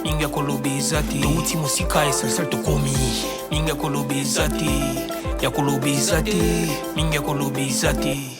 Minga kolobezati. Touti musika esansel tokomi. Minga kolobezati. Ya kolobezati. Minga kolobezati.